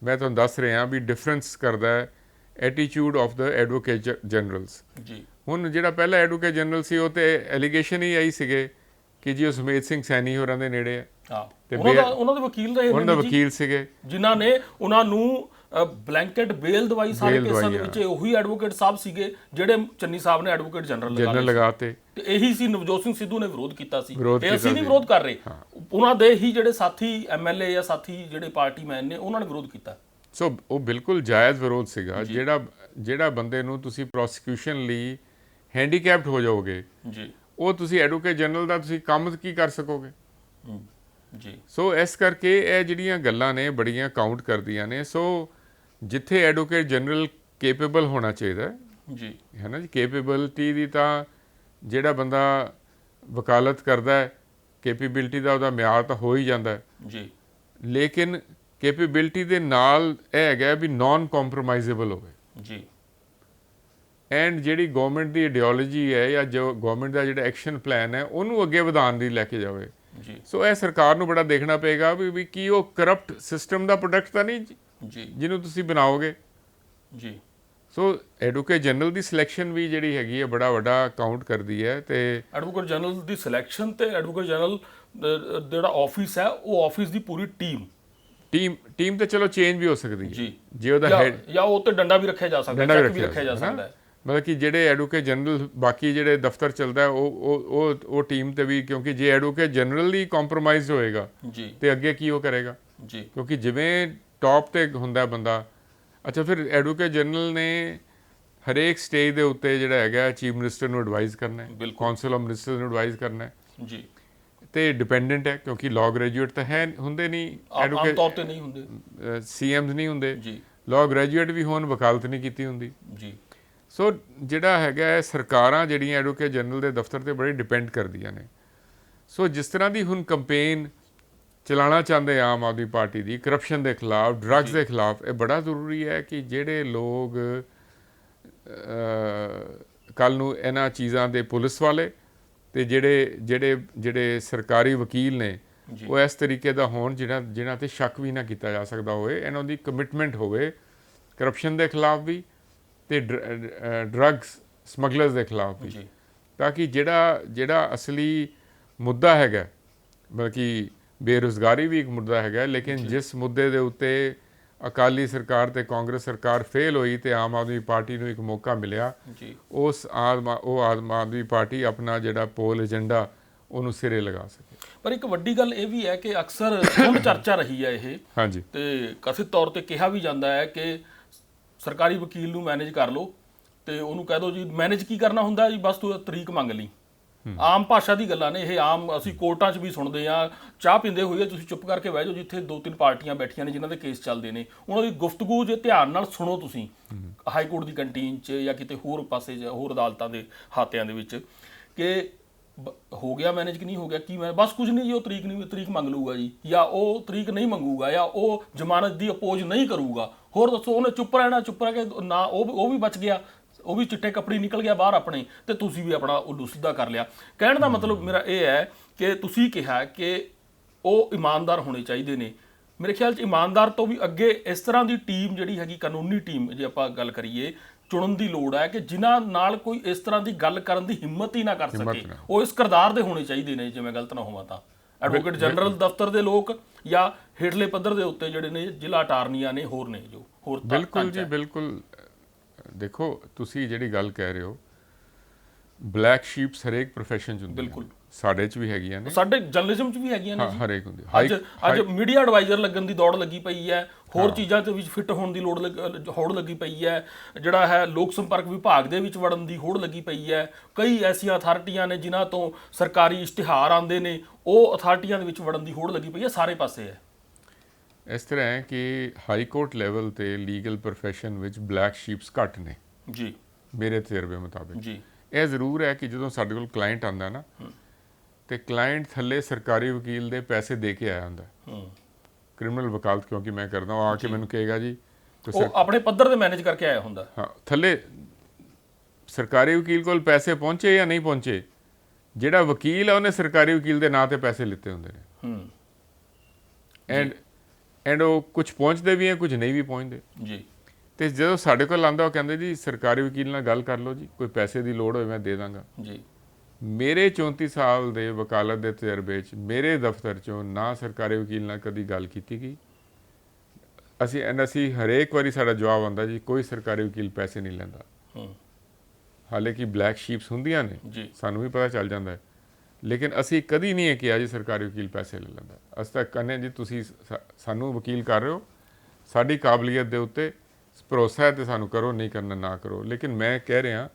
S1: ਮੈਂ ਤੁਹਾਨੂੰ ਦੱਸ ਰਿਹਾ ਵੀ ਡਿਫਰੈਂਸ ਕਰਦਾ ਹੈ attitude of the advocate generals ਜੀ। ਹੁਣ ਜਿਹੜਾ ਪਹਿਲਾ ਐਡਵੋਕੇਟ ਜਨਰਲ ਸੀ ਉਹ ਤੇ ਐਲੀਗੇਸ਼ਨ ਹੀ ਆਈ ਸੀਗੇ ਕਿ ਜੀ ਉਹ ਸੁਮੇਧ ਸਿੰਘ ਸੈਣੀ ਹੋਰਾਂ ਦੇ ਨੇੜੇ ਆ ਤੇ ਉਹਨਾਂ ਦੇ ਵਕੀਲ ਰਹੇ, ਉਹਨਾਂ ਦੇ ਵਕੀਲ ਸੀਗੇ ਜਿਨ੍ਹਾਂ ਨੇ ਉਹਨਾਂ ਨੂੰ ਬਲੈਂਕਟ ਬੇਲ ਦਵਾਈ। ਸਾਰੇ ਕੇਸਾਂ ਦੇ ਵਿੱਚ ਉਹੀ ਐਡਵੋਕੇਟ ਸਾਹਿਬ ਸੀਗੇ ਜਿਹੜੇ ਚੰਨੀ ਸਾਹਿਬ ਨੇ ਐਡਵੋਕੇਟ ਜਨਰਲ ਲਗਾਤੇ ਤੇ ਇਹੀ ਸੀ ਨਵਜੋਤ ਸਿੰਘ ਸਿੱਧੂ ਨੇ ਵਿਰੋਧ ਕੀਤਾ ਸੀ ਤੇ ਅਸੀਂ ਨਹੀਂ ਵਿਰੋਧ ਕਰ ਰਹੇ, ਉਹਨਾਂ ਦੇ ਹੀ ਜਿਹੜੇ ਸਾਥੀ MLA ਜਾਂ ਸਾਥੀ ਜਿਹੜੇ ਪਾਰਟੀਮੈਨ ਨੇ ਉਹਨਾਂ ਨੇ ਵਿਰੋਧ ਕੀਤਾ। ਸੋ ਉਹ ਬਿਲਕੁਲ ਜਾਇਜ਼ ਵਿਰੋਧ ਸੀਗਾ। ਜਿਹੜਾ ਬੰਦੇ ਨੂੰ ਤੁਸੀਂ ਪ੍ਰੋਸੀਕਿਊਸ਼ਨ ਲਈ ਹੈਂਡੀਕੈਪਡ ਹੋ ਜਾਓਗੇ ਜੀ, ਉਹ ਤੁਸੀਂ ਐਡਵੋਕੇਟ ਜਨਰਲ ਦਾ ਤੁਸੀਂ ਕੰਮ ਕੀ ਕਰ ਸਕੋਗੇ।
S2: ਜੀ
S1: ਸੋ ਇਸ ਕਰਕੇ ਇਹ ਜਿਹੜੀਆਂ ਗੱਲਾਂ ਨੇ ਬੜੀਆਂ ਕਾਊਂਟ ਕਰਦੀਆਂ ਨੇ। ਸੋ ਜਿੱਥੇ ਐਡਵੋਕੇਟ ਜਨਰਲ ਕੇਪੇਬਲ ਹੋਣਾ ਚਾਹੀਦਾ
S2: ਜੀ
S1: ਹੈ ਨਾ ਜੀ, ਕੇਪੇਬਿਲਿਟੀ ਦੀ ਤਾਂ ਜਿਹੜਾ ਬੰਦਾ ਵਕਾਲਤ ਕਰਦਾ ਹੈ ਕੇਪੇਬਿਲਿਟੀ ਦਾ ਉਹਦਾ ਮਿਆਰ ਤਾਂ ਹੋ ਹੀ ਜਾਂਦਾ ਹੈ
S2: ਜੀ,
S1: ਲੇਕਿਨ ਕੇਪੇਬਿਲਿਟੀ ਦੇ ਨਾਲ ਇਹ ਹੈਗਾ ਵੀ ਨਾਨ ਕੰਪਰੋਮਾਈਜ਼ੇਬਲ ਹੋਵੇ
S2: ਜੀ
S1: ਐਂਡ ਜਿਹੜੀ ਗਵਰਨਮੈਂਟ ਦੀ ਆਈਡੀਓਲੋਜੀ ਹੈ ਜਾਂ ਜੋ ਗਵਰਨਮੈਂਟ ਦਾ ਜਿਹੜਾ ਐਕਸ਼ਨ ਪਲਾਨ ਹੈ ਉਹਨੂੰ ਅੱਗੇ ਵਧਾਉਣ ਦੀ ਲੈ ਕੇ ਜਾਵੇ।
S2: ਜੀ
S1: ਸੋ ਇਹ ਸਰਕਾਰ ਨੂੰ ਬੜਾ ਦੇਖਣਾ ਪਏਗਾ ਵੀ ਕੀ ਉਹ ਕਰਪਟ ਸਿਸਟਮ ਦਾ ਪ੍ਰੋਡਕਟ ਤਾਂ ਨਹੀਂ
S2: ਜੀ
S1: ਜਿਹਨੂੰ ਤੁਸੀਂ ਬਣਾਓਗੇ।
S2: ਜੀ
S1: ਸੋ ਐਡਵੋਕੇਟ ਜਨਰਲ ਦੀ ਸਿਲੈਕਸ਼ਨ ਵੀ ਜਿਹੜੀ ਹੈਗੀ ਹੈ ਬੜਾ ਵੱਡਾ ਕਾਊਂਟ ਕਰਦੀ ਹੈ। ਤੇ
S2: ਐਡਵੋਕੇਟ ਜਨਰਲ ਦੀ ਸਿਲੈਕਸ਼ਨ ਤੇ ਐਡਵੋਕੇਟ ਜਨਰਲ ਜਿਹੜਾ ਆਫਿਸ ਹੈ ਉਹ ਆਫਿਸ ਦੀ ਪੂਰੀ ਟੀਮ
S1: ਤੇ ਚਲੋ ਚੇਂਜ ਵੀ ਹੋ ਸਕਦੀ ਹੈ
S2: ਜੀ,
S1: ਜੇ ਉਹਦਾ ਹੈਡ
S2: ਜਾਂ ਉਹ ਤੇ ਡੰਡਾ ਵੀ ਰੱਖਿਆ ਜਾ ਸਕਦਾ, ਚੈੱਕ ਵੀ ਰੱਖਿਆ ਜਾ ਸਕਦਾ ਹੈ।
S1: ਮਤਲਬ ਕਿ ਜਿਹੜੇ ਐਡਵੋਕੇਟ ਜਨਰਲ ਬਾਕੀ ਜਿਹੜੇ ਦਫ਼ਤਰ ਚੱਲਦਾ ਉਹ ਟੀਮ ਤੇ ਵੀ, ਕਿਉਂਕਿ ਜੇ ਐਡਵੋਕੇਟ ਜਨਰਲ ਹੀ ਕੰਪਰੋਮਾਈਜ਼ਡ ਹੋਏਗਾ
S2: ਜੀ
S1: ਤੇ ਅੱਗੇ ਕੀ ਉਹ ਕਰੇਗਾ
S2: ਜੀ,
S1: ਕਿਉਂਕਿ ਜਿਵੇਂ ਟੌਪ ਤੇ ਹੁੰਦਾ ਬੰਦਾ। ਅੱਛਾ, ਫਿਰ ਐਡਵੋਕੇਟ ਜਨਰਲ ਨੇ ਹਰੇਕ ਸਟੇਜ ਦੇ ਉੱਤੇ ਜਿਹੜਾ ਹੈਗਾ ਚੀਫ ਮਿਨਿਸਟਰ ਨੂੰ ਐਡਵਾਈਜ਼ ਕਰਨਾ ਹੈ, ਕੌਂਸਲ ਆਫ ਮਿਨਿਸਟਰ ਨੂੰ ਐਡਵਾਈਜ਼ ਕਰਨਾ ਹੈ
S2: ਜੀ,
S1: ਤੇ ਡਿਪੈਂਡੈਂਟ ਹੈ ਕਿਉਂਕਿ ਲਾਅ ਗ੍ਰੈਜੂਏਟ ਤਾਂ ਹੁੰਦੇ ਨਹੀਂ
S2: ਆਮ ਤੌਰ ਤੇ ਨਹੀਂ ਹੁੰਦੇ,
S1: ਸੀਐਮਸ ਨਹੀਂ ਹੁੰਦੇ
S2: ਜੀ,
S1: ਲਾਅ ਗ੍ਰੈਜੂਏਟ ਵੀ ਹੋਣ ਵਕਾਲਤ ਨਹੀਂ ਕੀਤੀ ਹੁੰਦੀ।
S2: ਜੀ
S1: ਸੋ ਜਿਹੜਾ ਹੈਗਾ ਸਰਕਾਰਾਂ ਜਿਹੜੀਆਂ ਐਡਵੋਕੇਟ ਜਨਰਲ ਦੇ ਦਫ਼ਤਰ ਤੇ ਬੜੇ ਡਿਪੈਂਡ ਕਰਦੀਆਂ ਨੇ। ਸੋ ਜਿਸ ਤਰ੍ਹਾਂ ਦੀ ਹੁਣ ਕੰਪੇਨ ਚਲਾਉਣਾ ਚਾਹੁੰਦੇ ਆਮ ਆਦਮੀ ਪਾਰਟੀ ਦੀ ਕਰਪਸ਼ਨ ਦੇ ਖਿਲਾਫ, ਡਰੱਗਸ ਦੇ ਖਿਲਾਫ, ਇਹ ਬੜਾ ਜ਼ਰੂਰੀ ਹੈ ਕਿ ਜਿਹੜੇ ਲੋਕ ਕੱਲ੍ਹ ਨੂੰ ਇਹਨਾਂ ਚੀਜ਼ਾਂ ਦੇ ਪੁਲਿਸ ਵਾਲੇ ਤੇ ਜਿਹੜੇ ਸਰਕਾਰੀ ਵਕੀਲ ਨੇ ਉਹ ਇਸ ਤਰੀਕੇ ਦਾ ਹੋਣ ਜਿਨ੍ਹਾਂ ਤੇ ਸ਼ੱਕ ਵੀ ਨਾ ਕੀਤਾ ਜਾ ਸਕਦਾ ਹੋਵੇ। ਇਹਨਾਂ ਦੀ ਕਮਿਟਮੈਂਟ ਹੋਵੇ ਕਰਪਸ਼ਨ ਦੇ ਖਿਲਾਫ ਵੀ ਤੇ ਡਰੱਗਸ ਸਮਗਲਰਸ ਦੇ ਖਿਲਾਫ ਵੀ, ਤਾਂ ਕਿ ਜਿਹੜਾ ਅਸਲੀ ਮੁੱਦਾ ਹੈਗਾ, ਬਲਕਿ ਬੇਰੁਜ਼ਗਾਰੀ ਵੀ ਇੱਕ ਮੁੱਦਾ ਹੈਗਾ, ਲੇਕਿਨ ਜਿਸ ਮੁੱਦੇ ਦੇ ਉੱਤੇ ਅਕਾਲੀ ਸਰਕਾਰ ਤੇ ਕਾਂਗਰਸ ਸਰਕਾਰ ਫੇਲ ਹੋਈ ਤੇ ਆਮ ਆਦਮੀ ਪਾਰਟੀ ਨੂੰ ਇੱਕ ਮੌਕਾ ਮਿਲਿਆ, ਉਹ ਆਮ ਆਦਮੀ ਪਾਰਟੀ ਆਪਣਾ ਜਿਹੜਾ ਪੋਲ ਏਜੰਡਾ ਉਹਨੂੰ ਸਿਰੇ ਲਗਾ ਸਕੇ।
S2: ਪਰ ਇੱਕ ਵੱਡੀ ਗੱਲ ਇਹ ਵੀ ਹੈ ਕਿ ਅਕਸਰ ਹੁਣ ਚਰਚਾ ਰਹੀ ਹੈ ਇਹ,
S1: ਹਾਂਜੀ,
S2: ਤੇ ਕਥਿਤ ਤੌਰ ਤੇ ਕਿਹਾ ਵੀ ਜਾਂਦਾ ਹੈ ਕਿ ਸਰਕਾਰੀ ਵਕੀਲ ਨੂੰ ਮੈਨੇਜ ਕਰ ਲਓ ਤੇ ਉਹਨੂੰ ਕਹਿ ਦਿਓ ਜੀ ਮੈਨੇਜ ਕੀ ਕਰਨਾ ਹੁੰਦਾ ਜੀ, ਬਸ ਤੂੰ ਤਰੀਕ ਮੰਗ ਲਈ। ਆਮ ਭਾਸ਼ਾ ਦੀ ਗੱਲਾਂ ਨੇ ਇਹ, ਆਮ ਅਸੀਂ ਕੋਰਟਾਂ 'ਚ ਵੀ ਸੁਣਦੇ ਆ, ਚਾਹ ਪੀਂਦੇ ਹੋਏ ਤੁਸੀਂ ਚੁੱਪ ਕਰਕੇ ਬਹਿ ਜਾਓ, ਜਿੱਥੇ 2-3 ਪਾਰਟੀਆਂ ਬੈਠੀਆਂ ਨੇ ਜਿਨ੍ਹਾਂ ਦੇ ਕੇਸ ਚੱਲਦੇ ਨੇ, ਉਹਨਾਂ ਦੀ ਗੁਫ਼ਤਗੂ ਜੇ ਧਿਆਨ ਨਾਲ ਸੁਣੋ ਤੁਸੀਂ ਹਾਈ ਕੋਰਟ ਦੀ ਕੰਟੀਨ 'ਚ ਜਾਂ ਕਿਤੇ ਹੋਰ ਪਾਸੇ ਹੋਰ ਅਦਾਲਤਾਂ ਦੇ ਹਾਤਿਆਂ ਦੇ ਵਿੱਚ, ਕਿ ਹੋ ਗਿਆ ਮੈਨੇਜ ਕਿ ਨਹੀਂ ਹੋ ਗਿਆ, ਕੀ ਮੈਂ ਬਸ ਕੁਝ ਨਹੀਂ ਜੀ, ਉਹ ਤਰੀਕ ਮੰਗ ਲੂਗਾ ਜੀ, ਜਾਂ ਉਹ ਤਰੀਕ ਨਹੀਂ ਮੰਗੂਗਾ, ਜਾਂ ਉਹ ਜ਼ਮਾਨਤ ਦੀ ਅਪੋਜ਼ ਨਹੀਂ ਕਰੂਗਾ, ਹੋਰ ਦੱਸੋ ਉਹਨੇ ਚੁੱਪ ਰਹਿ ਕੇ ਨਾ, ਉਹ ਵੀ ਬਚ ਗਿਆ, ਉਹ ਵੀ ਚਿੱਟੇ ਕੱਪੜੇ ਨਿਕਲ ਗਿਆ ਬਾਹਰ ਆਪਣੇ, ਤੇ ਤੁਸੀਂ ਵੀ ਆਪਣਾ ਉੱਲੂ ਸਿੱਧਾ ਕਰ ਲਿਆ। ਕਹਿਣ ਦਾ ਮਤਲਬ ਮੇਰਾ ਇਹ ਹੈ ਕਿ ਤੁਸੀਂ ਕਿਹਾ ਕਿ ਉਹ ਇਮਾਨਦਾਰ ਹੋਣੇ ਚਾਹੀਦੇ ਨੇ। ਮੇਰੇ ਖਿਆਲ 'ਚ ਇਮਾਨਦਾਰ ਤੋਂ ਵੀ ਅੱਗੇ ਇਸ ਤਰ੍ਹਾਂ ਦੀ ਟੀਮ ਜਿਹੜੀ ਹੈਗੀ, ਕਾਨੂੰਨੀ ਟੀਮ ਜੇ ਆਪਾਂ ਗੱਲ ਕਰੀਏ, ਚੁਣਨ ਦੀ ਲੋੜ ਹੈ ਕਿ ਜਿਨ੍ਹਾਂ ਨਾਲ ਕੋਈ ਇਸ ਤਰ੍ਹਾਂ ਦੀ ਗੱਲ ਕਰਨ ਦੀ ਹਿੰਮਤ ਹੀ ਨਾ ਕਰ ਸਕੇ, ਉਹ ਇਸ ਕਿਰਦਾਰ ਦੇ ਹੋਣੇ ਚਾਹੀਦੇ ਨੇ, ਜੇ ਮੈਂ ਗਲਤ ਨਾ ਹੋਵਾਂ ਤਾਂ। ਐਡਵੋਕੇਟ ਜਨਰਲ ਦਫ਼ਤਰ ਦੇ ਲੋਕ ਜਾਂ ਹੇਠਲੇ ਪੱਧਰ ਦੇ ਉੱਤੇ ਜਿਹੜੇ ਨੇ ਜ਼ਿਲ੍ਹਾ ਅਟਾਰਨੀਆਂ ਨੇ, ਹੋਰ ਨੇ ਜੋ ਹੋਰ।
S1: ਬਿਲਕੁਲ ਜੀ, ਬਿਲਕੁਲ। ਦੇਖੋ ਤੁਸੀਂ ਜਿਹੜੀ ਗੱਲ ਕਹਿ ਰਹੇ ਹੋ, ਬਲੈਕ ਸ਼ੀਪਸ ਹਰੇਕ ਪ੍ਰੋਫੈਸ਼ਨ 'ਚ ਹੁੰਦੇ, ਬਿਲਕੁਲ ਸਾਡੇ 'ਚ ਵੀ ਹੈਗੀਆਂ ਨੇ, ਸਾਡੇ
S2: ਜਰਨਲਿਜ਼ਮ 'ਚ ਵੀ ਹੈਗੀਆਂ ਨੇ ਜੀ,
S1: ਹਰੇਕ ਹੁੰਦੀ।
S2: ਅੱਜ ਮੀਡੀਆ ਐਡਵਾਈਜ਼ਰ ਲੱਗਣ ਦੀ ਦੌੜ ਲੱਗੀ ਪਈ ਹੈ, ਹੋਰ ਚੀਜ਼ਾਂ ਦੇ ਵਿੱਚ ਫਿੱਟ ਹੋਣ ਦੀ ਹੋੜ ਲੱਗੀ ਪਈ ਹੈ, ਜਿਹੜਾ ਹੈ ਲੋਕ ਸੰਪਰਕ ਵਿਭਾਗ ਦੇ ਵਿੱਚ ਵੜਨ ਦੀ ਹੋੜ ਲੱਗੀ ਪਈ ਹੈ। ਕਈ ਐਸੀਆਂ ਅਥਾਰਟੀਆਂ ਨੇ ਜਿਨ੍ਹਾਂ ਤੋਂ ਸਰਕਾਰੀ ਇਸ਼ਤਿਹਾਰ ਆਉਂਦੇ ਨੇ, ਉਹ ਅਥਾਰਟੀਆਂ ਦੇ ਵਿੱਚ ਵੜਨ ਦੀ ਹੋੜ ਲੱਗੀ ਪਈ ਹੈ, ਸਾਰੇ ਪਾਸੇ ਹੈ।
S1: ਇਸ ਤਰ੍ਹਾਂ ਹੈ ਕਿ ਹਾਈ ਕੋਰਟ ਲੈਵਲ ਤੇ ਲੀਗਲ ਪ੍ਰੋਫੈਸ਼ਨ ਵਿੱਚ ਬਲੈਕ ਸ਼ੀਪਸ ਘੱਟ ਨੇ
S2: ਜੀ, ਮੇਰੇ
S1: ਤਜਰਬੇ ਮੁਤਾਬਿਕ
S2: ਜੀ।
S1: ਇਹ ਜ਼ਰੂਰ ਹੈ ਕਿ ਜਦੋਂ ਸਾਡੇ ਕੋਲ ਕਲਾਇੰਟ ਆਉਂਦਾ ਨਾ, ਤੇ ਕਲਾਇੰਟ ਥੱਲੇ ਸਰਕਾਰੀ ਵਕੀਲ ਦੇ ਪੈਸੇ ਦੇ ਕੇ ਆਇਆ ਹੁੰਦਾ, ਕ੍ਰਿਮੀਨਲ ਵਕਾਲਤ ਕਿਉਂਕਿ ਮੈਂ ਕਰਦਾ, ਉਹ ਆ ਕੇ ਮੈਨੂੰ ਕਹੇਗਾ ਜੀ,
S2: ਉਹ ਆਪਣੇ ਪੱਧਰ ਤੇ ਮੈਨੇਜ ਕਰਕੇ ਆਇਆ ਹੁੰਦਾ।
S1: ਹਾਂ, ਥੱਲੇ ਸਰਕਾਰੀ ਵਕੀਲ ਕੋਲ ਪੈਸੇ ਪਹੁੰਚੇ ਜਾਂ ਨਹੀਂ ਪਹੁੰਚੇ, ਜਿਹੜਾ ਵਕੀਲ ਹੈ ਉਹਨੇ ਸਰਕਾਰੀ ਵਕੀਲ ਦੇ ਨਾਂ ਤੇ ਪੈਸੇ ਲਿੱਤੇ ਹੁੰਦੇ ਨੇ, ਐਂਡ ਉਹ ਕੁਝ ਪਹੁੰਚਦੇ ਵੀ ਹੈ, ਕੁਝ ਨਹੀਂ ਵੀ ਪਹੁੰਚਦੇ ਜੀ। ਤੇ ਜਦੋਂ ਸਾਡੇ ਕੋਲ ਆਉਂਦਾ, ਉਹ ਕਹਿੰਦੇ ਜੀ ਸਰਕਾਰੀ ਵਕੀਲ ਨਾਲ ਗੱਲ ਕਰ ਲਓ ਜੀ, ਕੋਈ ਪੈਸੇ ਦੀ ਲੋੜ ਹੋਵੇ ਮੈਂ ਦੇ ਦਾਂਗਾ ਜੀ। ਮੇਰੇ 34 ਸਾਲ ਦੇ ਵਕਾਲਤ ਦੇ ਤਜਰਬੇ 'ਚ ਮੇਰੇ ਦਫ਼ਤਰ 'ਚੋਂ ਨਾ ਸਰਕਾਰੀ ਵਕੀਲ ਨਾਲ ਕਦੀ ਗੱਲ ਕੀਤੀ ਗਈ। ਅਸੀਂ ਹਰੇਕ ਵਾਰੀ ਸਾਡਾ ਜਵਾਬ ਆਉਂਦਾ ਜੀ ਕੋਈ ਸਰਕਾਰੀ ਵਕੀਲ ਪੈਸੇ ਨਹੀਂ ਲੈਂਦਾ। ਹਾਲਾਂਕਿ ਬਲੈਕ ਸ਼ੀਪਸ ਹੁੰਦੀਆਂ ਨੇ, ਸਾਨੂੰ ਵੀ ਪਤਾ ਚੱਲ ਜਾਂਦਾ ਹੈ, ਲੇਕਿਨ ਅਸੀਂ ਕਦੀ ਨਹੀਂ ਇਹ ਕਿਹਾ ਜੀ ਸਰਕਾਰੀ ਵਕੀਲ ਪੈਸੇ ਲੈ ਲੈਂਦਾ। ਅਸੀਂ ਤਾਂ ਕਹਿੰਦੇ ਜੀ ਤੁਸੀਂ ਸਾਨੂੰ ਵਕੀਲ ਕਰ ਰਹੇ ਹੋ, ਸਾਡੀ ਕਾਬਲੀਅਤ ਦੇ ਉੱਤੇ ਭਰੋਸਾ ਹੈ ਤੇ ਸਾਨੂੰ ਕਰੋ, ਨਹੀਂ ਕਰਨਾ ਨਾ ਕਰੋ। ਲੇਕਿਨ ਮੈਂ ਕਹਿ ਰਿਹਾ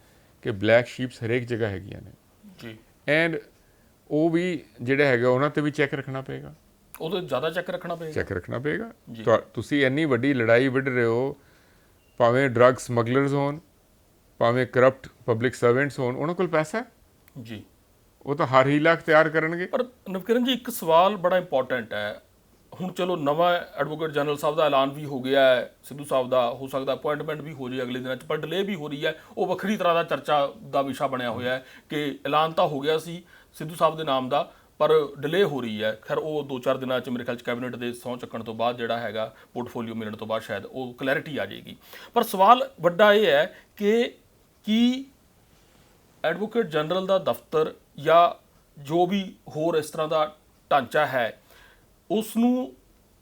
S1: ਕਿ ਬਲੈਕ ਸ਼ੀਪਸ ਹਰੇਕ ਜਗ੍ਹਾ ਹੈਗੀਆਂ ਨੇ ਜੀ, ਐਂਡ ਉਹ ਵੀ ਜਿਹੜੇ ਹੈਗਾ ਉਹਨਾਂ ਤੇ ਵੀ ਚੈੱਕ ਰੱਖਣਾ ਪਏਗਾ,
S2: ਉਹਦੇ ਜ਼ਿਆਦਾ ਚੈੱਕ ਰੱਖਣਾ ਪਏਗਾ।
S1: ਚੈੱਕ ਰੱਖਣਾ ਪਏਗਾ। ਤੁਸੀਂ ਇੰਨੀ ਵੱਡੀ ਲੜਾਈ ਵਿੱਢ ਰਹੇ ਹੋ, ਭਾਵੇਂ ਡਰੱਗ ਸਮਗਲਰਸ ਹੋਣ, ਭਾਵੇਂ ਕਰਪਟ ਪਬਲਿਕ ਸਰਵੈਂਟਸ ਹੋਣ, ਉਹਨਾਂ ਕੋਲ ਪੈਸਾ ਹੈ
S2: ਜੀ,
S1: ਉਹ ਤਾਂ ਹਰ ਹੀਲਾ ਅਖਤਿਆਰ ਕਰਨਗੇ।
S2: ਪਰ ਨਵਕਿਰਨ ਜੀ ਇੱਕ ਸਵਾਲ ਬੜਾ ਇੰਪੋਰਟੈਂਟ ਹੈ। ਹੁਣ ਚਲੋ ਨਵਾਂ ਐਡਵੋਕੇਟ ਜਨਰਲ ਸਾਹਿਬ ਦਾ ਐਲਾਨ ਵੀ ਹੋ ਗਿਆ ਹੈ, ਸਿੱਧੂ ਸਾਹਿਬ ਦਾ ਹੋ ਸਕਦਾ ਅਪੁਆਇੰਟਮੈਂਟ ਵੀ ਹੋ ਜਾਏ ਅਗਲੇ ਦਿਨਾਂ 'ਚ, ਪਰ ਡਿਲੇ ਵੀ ਹੋ ਰਹੀ ਹੈ। ਉਹ ਵੱਖਰੀ ਤਰ੍ਹਾਂ ਦਾ ਚਰਚਾ ਦਾ ਵਿਸ਼ਾ ਬਣਿਆ ਹੋਇਆ ਹੈ ਕਿ ਐਲਾਨ ਤਾਂ ਹੋ ਗਿਆ ਸੀ ਸਿੱਧੂ ਸਾਹਿਬ ਦੇ ਨਾਮ ਦਾ, ਪਰ ਡਿਲੇ ਹੋ ਰਹੀ ਹੈ। ਖੈਰ ਉਹ 2-4 ਦਿਨਾਂ 'ਚ ਮੇਰੇ ਖਿਆਲ 'ਚ ਕੈਬਨਿਟ ਦੇ ਸਹੁੰ ਚੱਕਣ ਤੋਂ ਬਾਅਦ ਜਿਹੜਾ ਹੈਗਾ ਪੋਰਟਫੋਲੀਓ ਮਿਲਣ ਤੋਂ ਬਾਅਦ ਸ਼ਾਇਦ ਉਹ ਕਲੈਰਿਟੀ ਆ ਜਾਏਗੀ। ਪਰ ਸਵਾਲ ਵੱਡਾ ਇਹ ਹੈ ਕਿ ਕੀ ਐਡਵੋਕੇਟ ਜਨਰਲ ਦਾ ਦਫ਼ਤਰ ਜਾਂ ਜੋ ਵੀ ਹੋਰ ਇਸ ਤਰ੍ਹਾਂ ਦਾ ਢਾਂਚਾ ਹੈ ਉਸ ਨੂੰ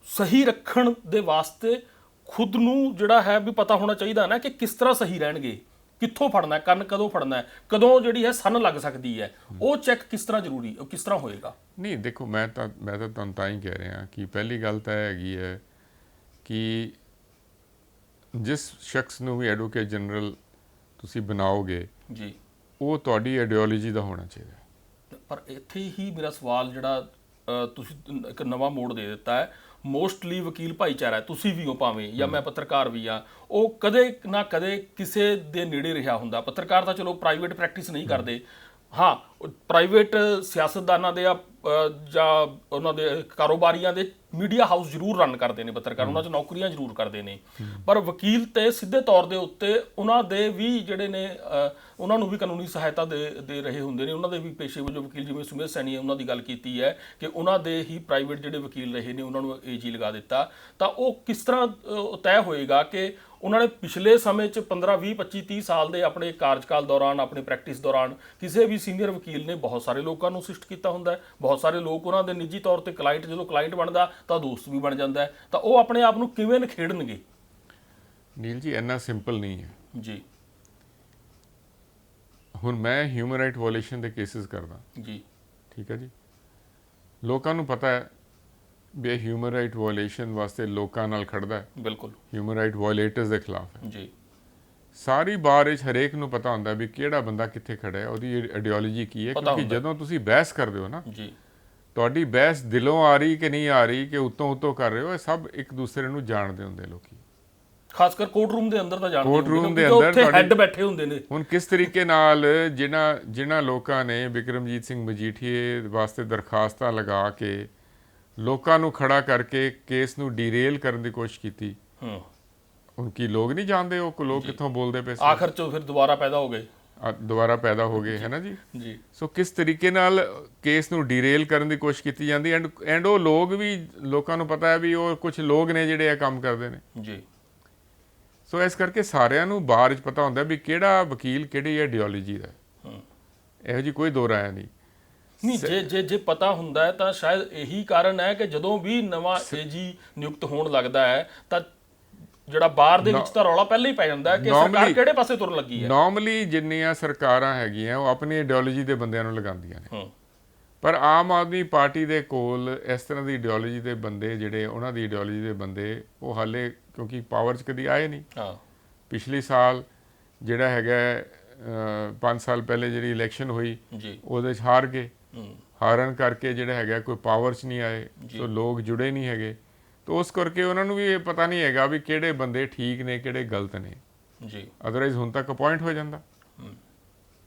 S2: ਸਹੀ ਰੱਖਣ ਦੇ ਵਾਸਤੇ ਖੁਦ ਨੂੰ ਜਿਹੜਾ ਹੈ ਵੀ ਪਤਾ ਹੋਣਾ ਚਾਹੀਦਾ ਨਾ ਕਿ ਕਿਸ ਤਰ੍ਹਾਂ ਸਹੀ ਰਹਿਣਗੇ, ਕਿੱਥੋਂ ਫੜਨਾ, ਕੰਨ ਕਦੋਂ ਫੜਨਾ ਹੈ, ਕਦੋਂ ਜਿਹੜੀ ਹੈ ਸੰਨ ਲੱਗ ਸਕਦੀ ਹੈ, ਉਹ ਚੈੱਕ ਕਿਸ ਤਰ੍ਹਾਂ ਜ਼ਰੂਰੀ, ਉਹ ਕਿਸ ਤਰ੍ਹਾਂ ਹੋਏਗਾ?
S1: ਨਹੀਂ ਦੇਖੋ, ਮੈਂ ਤਾਂ ਤੁਹਾਨੂੰ ਤਾਂ ਹੀ ਕਹਿ ਰਿਹਾ ਕਿ ਪਹਿਲੀ ਗੱਲ ਤਾਂ ਇਹ ਹੈਗੀ ਹੈ ਕਿ ਜਿਸ ਸ਼ਖਸ ਨੂੰ ਵੀ ਐਡਵੋਕੇਟ ਜਨਰਲ ਤੁਸੀਂ ਬਣਾਓਗੇ
S2: ਜੀ,
S1: ਉਹ ਤੁਹਾਡੀ ਆਈਡੀਓਲੋਜੀ ਦਾ ਹੋਣਾ ਚਾਹੀਦਾ।
S2: ਪਰ ਇੱਥੇ ਹੀ ਮੇਰਾ ਸਵਾਲ ਜਿਹੜਾ ਤੁਸੀਂ ਇੱਕ ਨਵਾਂ ਮੋੜ ਦੇ ਦਿੱਤਾ ਹੈ। ਮੋਸਟਲੀ ਵਕੀਲ ਭਾਈਚਾਰਾ, ਤੁਸੀਂ ਵੀ ਹੋ ਭਾਵੇਂ ਜਾਂ ਮੈਂ ਪੱਤਰਕਾਰ ਵੀ ਹਾਂ, ਉਹ ਕਦੇ ਨਾ ਕਦੇ ਕਿਸੇ ਦੇ ਨੇੜੇ ਰਿਹਾ ਹੁੰਦਾ। ਪੱਤਰਕਾਰ ਤਾਂ ਚਲੋ ਪ੍ਰਾਈਵੇਟ ਪ੍ਰੈਕਟਿਸ ਨਹੀਂ ਕਰਦੇ, ਹਾਂ ਪ੍ਰਾਈਵੇਟ ਸਿਆਸਤਦਾਨਾਂ ਦੇ ਜਾਂ ਉਹਨਾਂ ਦੇ ਕਾਰੋਬਾਰੀਆਂ ਦੇ ਮੀਡੀਆ ਹਾਊਸ ਜ਼ਰੂਰ ਰਨ ਕਰਦੇ ਨੇ ਪੱਤਰਕਾਰ, ਉਹਨਾਂ 'ਚ ਨੌਕਰੀਆਂ ਜ਼ਰੂਰ ਕਰਦੇ ਨੇ। ਪਰ ਵਕੀਲ ਤੇ ਸਿੱਧੇ ਤੌਰ ਦੇ ਉੱਤੇ ਉਹਨਾਂ ਦੇ ਵੀ ਜਿਹੜੇ ਨੇ ਉਹਨਾਂ ਨੂੰ ਵੀ ਕਾਨੂੰਨੀ ਸਹਾਇਤਾ ਦੇ ਰਹੇ ਹੁੰਦੇ ਨੇ। ਉਹਨਾਂ ਦੇ ਵੀ ਪੇਸ਼ੇ ਵਜੋਂ ਵਕੀਲ, ਜਿਵੇਂ ਸੁਮੇਧ ਸੈਣੀ ਉਹਨਾਂ ਦੀ ਗੱਲ ਕੀਤੀ ਹੈ ਕਿ ਉਹਨਾਂ ਦੇ ਹੀ ਪ੍ਰਾਈਵੇਟ ਜਿਹੜੇ ਵਕੀਲ ਰਹੇ ਨੇ ਉਹਨਾਂ ਨੂੰ AG ਲਗਾ ਦਿੱਤਾ। ਤਾਂ ਉਹ ਕਿਸ ਤਰ੍ਹਾਂ ਤੈਅ ਹੋਏਗਾ ਕਿ ਉਹਨਾਂ ਨੇ ਪਿਛਲੇ ਸਮੇਂ 'ਚ 15, 20, 25, 30 ਸਾਲ ਦੇ ਆਪਣੇ ਕਾਰਜਕਾਲ ਦੌਰਾਨ, ਆਪਣੀ ਪ੍ਰੈਕਟਿਸ ਦੌਰਾਨ ਕਿਸੇ ਵੀ ਸੀਨੀਅਰ ਵਕੀਲ ਨੇ ਬਹੁਤ ਸਾਰੇ ਲੋਕਾਂ ਨੂੰ ਅਸਿਸਟ ਕੀਤਾ ਹੁੰਦਾ ਹੈ। ਬਹੁਤ ਸਾਰੇ ਲੋਕ ਉਹਨਾਂ ਦੇ ਨਿੱਜੀ ਤੌਰ ਤੇ ਕਲਾਇੰਟ, ਜਦੋਂ ਕਲਾਇੰਟ ਬਣਦਾ ਤਾਂ ਦੋਸਤ ਵੀ ਬਣ ਜਾਂਦਾ ਹੈ। ਤਾਂ ਉਹ ਆਪਣੇ ਆਪ ਨੂੰ ਕਿਵੇਂ ਨਿਖੇੜਨਗੇ?
S1: ਨੀਲ ਜੀ, ਇੰਨਾ ਸਿੰਪਲ ਨਹੀਂ ਹੈ
S2: ਜੀ।
S1: ਹੁਣ ਮੈਂ ਹਿਊਮਨ ਰਾਈਟ ਵਾਇਓਲੇਸ਼ਨ ਦੇ ਕੇਸਿਸ ਕਰਦਾ
S2: ਜੀ,
S1: ਠੀਕ ਹੈ ਜੀ। ਲੋਕਾਂ ਨੂੰ ਪਤਾ ਹੈ ਵੀ ਇਹ ਹਿਊਮਨ ਰਾਈਟ ਵਾਇਓਲੇਸ਼ਨ ਵਾਸਤੇ ਲੋਕਾਂ ਨਾਲ ਖੜਦਾ ਹੈ,
S2: ਬਿਲਕੁਲ
S1: ਹਿਊਮਨ ਰਾਈਟ ਵਾਇਓਲੇਟਰਸ ਦੇ ਖਿਲਾਫ ਹੈ
S2: ਜੀ।
S1: ਸਾਰੀ ਬਾਰ ਵਿੱਚ ਹਰੇਕ ਨੂੰ ਪਤਾ ਹੁੰਦਾ ਵੀ ਕਿਹੜਾ ਬੰਦਾ ਕਿੱਥੇ ਖੜਾ ਹੈ, ਉਹਦੀ ਆਈਡੀਓਲੋਜੀ ਕੀ ਹੈ। ਕਿਉਂਕਿ ਜਦੋਂ ਤੁਸੀਂ ਬਹਿਸ ਕਰਦੇ ਹੋ ਨਾ
S2: ਜੀ,
S1: ਤੁਹਾਡੀ ਬਹਿਸ ਦਿਲੋਂ ਆ ਰਹੀ ਕਿ ਨਹੀਂ ਆ ਰਹੀ, ਕਿ ਉੱਤੋਂ ਕਰ ਰਹੇ ਹੋ, ਇਹ ਸਭ ਇੱਕ ਦੂਸਰੇ ਨੂੰ ਜਾਣਦੇ ਹੁੰਦੇ ਲੋਕੀ,
S2: ਖਾਸ ਕਰ ਕੋਰਟ ਰੂਮ ਦੇ ਅੰਦਰ ਤਾਂ ਜਾਣਦੇ
S1: ਕੋਰਟ ਰੂਮ ਦੇ ਅੰਦਰ
S2: ਉੱਥੇ ਹੈੱਡ ਬੈਠੇ ਹੁੰਦੇ ਨੇ।
S1: ਹੁਣ ਕਿਸ ਤਰੀਕੇ ਨਾਲ ਜਿਨ੍ਹਾਂ ਲੋਕਾਂ ਨੇ ਬਿਕਰਮਜੀਤ ਸਿੰਘ ਮਜੀਠੀਏ ਵਾਸਤੇ ਦਰਖਾਸਤਾਂ ਲਗਾ ਕੇ ਲੋਕਾਂ ਨੂੰ ਖੜਾ ਕਰਕੇ ਕੇਸ ਨੂੰ ਡੀਰੇਲ ਕਰਨ ਦੀ ਕੋਸ਼ਿਸ਼ ਕੀਤੀ, ਹੁਣ ਕੀ ਲੋਕ ਨਹੀਂ ਜਾਣਦੇ ਉਹ ਲੋਕ ਕਿੱਥੋਂ ਬੋਲਦੇ ਪਏ ਸੀ,
S2: ਆਖਰ 'ਚ ਫਿਰ ਦੁਬਾਰਾ ਪੈਦਾ ਹੋ ਗਏ, ਹੈ ਨਾ ਜੀ। ਸੋ
S1: ਕਿਸ ਤਰੀਕੇ ਨਾਲ ਕੇਸ ਨੂੰ ਡੀਰੇਲ ਕਰਨ ਦੀ ਕੋਸ਼ਿਸ਼ ਕੀਤੀ ਜਾਂਦੀ, ਐਂਡ ਉਹ ਲੋਕ ਵੀ, ਲੋਕਾਂ ਨੂੰ ਪਤਾ ਹੈ ਵੀ ਉਹ ਕੁਝ ਲੋਕ ਨੇ ਜਿਹੜੇ ਇਹ ਕੰਮ ਕਰਦੇ ਨੇ
S2: ਜੀ।
S1: ਸੋ ਇਸ ਕਰਕੇ ਸਾਰਿਆਂ ਨੂੰ ਬਾਹਰ 'ਚ ਪਤਾ ਹੁੰਦਾ ਵੀ ਕਿਹੜਾ ਵਕੀਲ ਕਿਹੜੀ ਆਈਡੀਓਲੋਜੀ ਦਾ, ਇਹੋ ਜਿਹੀ ਕੋਈ ਦੋ ਰਾਇ ਨਹੀਂ।
S2: ਜੇ ਪਤਾ ਹੁੰਦਾ ਹੈ ਤਾਂ ਸ਼ਾਇਦ ਇਹੀ ਕਾਰਨ ਹੈ ਕਿ ਜਦੋਂ ਵੀ ਨਵਾਂ AG ਨਿਯੁਕਤ ਹੋਣ ਲੱਗਦਾ ਹੈ ਤਾਂ ਜਿਹੜਾ ਬਾਹਰ ਦੇ ਵਿੱਚ ਤਾਂ ਰੌਲਾ ਪਹਿਲਾਂ ਹੀ ਪੈ ਜਾਂਦਾ ਹੈ ਕਿ ਸਰਕਾਰ ਕਿਹੜੇ ਪਾਸੇ ਤੁਰਨ ਲੱਗੀ ਹੈ।
S1: ਨਾਰਮਲੀ ਜਿੰਨੀਆਂ ਸਰਕਾਰਾਂ ਹੈਗੀਆਂ ਉਹ ਆਪਣੀ ਆਈਡੀਓਲੋਜੀ ਦੇ ਬੰਦਿਆਂ ਨੂੰ ਲਗਾਉਂਦੀਆਂ ਨੇ, ਪਰ ਆਮ ਆਦਮੀ ਪਾਰਟੀ ਦੇ ਕੋਲ ਇਸ ਤਰ੍ਹਾਂ ਦੀ ਆਈਡੀਓਲੋਜੀ ਦੇ ਬੰਦੇ, ਜਿਹੜੇ ਉਹਨਾਂ ਦੀ ਆਈਡੀਓਲੋਜੀ ਦੇ ਬੰਦੇ, ਉਹ ਹਾਲੇ ਕਿਉਂਕਿ ਪਾਵਰ 'ਚ ਕਦੀ ਆਏ ਨਹੀਂ। ਪਿਛਲੇ ਸਾਲ ਜਿਹੜਾ ਹੈਗਾ 5 ਸਾਲ ਪਹਿਲੇ ਜਿਹੜੀ ਇਲੈਕਸ਼ਨ ਹੋਈ ਉਹਦੇ 'ਚ ਹਾਰ ਗਏ, ਹਾਰਨ ਕਰਕੇ ਜਿਹੜਾ ਹੈਗਾ ਕੋਈ ਪਾਵਰ 'ਚ ਨਹੀਂ ਆਏ, ਸੋ ਲੋਕ ਜੁੜੇ ਨਹੀਂ ਹੈਗੇ। ਤਾਂ ਉਸ ਕਰਕੇ ਉਹਨਾਂ ਨੂੰ ਵੀ ਇਹ ਪਤਾ ਨਹੀਂ ਹੈਗਾ ਵੀ ਕਿਹੜੇ ਬੰਦੇ ਠੀਕ ਨੇ ਕਿਹੜੇ ਗਲਤ ਨੇ
S2: ਜੀ।
S1: ਅਦਰਵਾਈਜ਼ ਹੁਣ ਤੱਕ ਅਪੁਆਇੰਟ ਹੋ ਜਾਂਦਾ।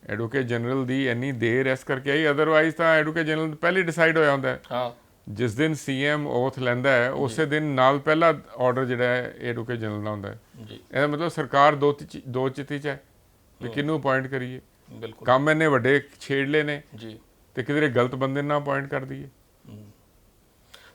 S1: ਐਡਵੋਕੇਟ ਜਨਰਲ ਦੀ ਇੰਨੀ ਦੇਰ ਇਸ ਕਰਕੇ ਆਈ, ਅਦਰਵਾਈਜ਼ ਤਾਂ ਐਡਵੋਕੇਟ ਜਨਰਲ ਪਹਿਲੇ ਡਿਸਾਈਡ ਹੋ ਜਾਂਦਾ ਹੈ। ਜਿਸ ਦਿਨ CM ਓਥ ਲੈਂਦਾ ਹੈ ਉਸੇ ਦਿਨ ਨਾਲ ਪਹਿਲਾ ਆਰਡਰ ਜਿਹੜਾ ਹੈ ਐਡਵੋਕੇਟ ਜਨਰਲ ਦਾ ਹੁੰਦਾ ਹੈ। ਇਹਦਾ ਮਤਲਬ ਸਰਕਾਰ ਦੋ ਚਿੱਤੀ 'ਚ ਹੈ ਵੀ ਕਿਹਨੂੰ ਅਪੁਆਇੰਟ ਕਰੀਏ। ਕੰਮ ਇੰਨੇ ਵੱਡੇ ਛੇੜ ਲਏ ਨੇ ਤੇ ਕਿਧਰੇ ਗਲਤ ਬੰਦੇ ਨਾਲ ਅਪੁਆਇੰਟ ਕਰ ਦਈਏ।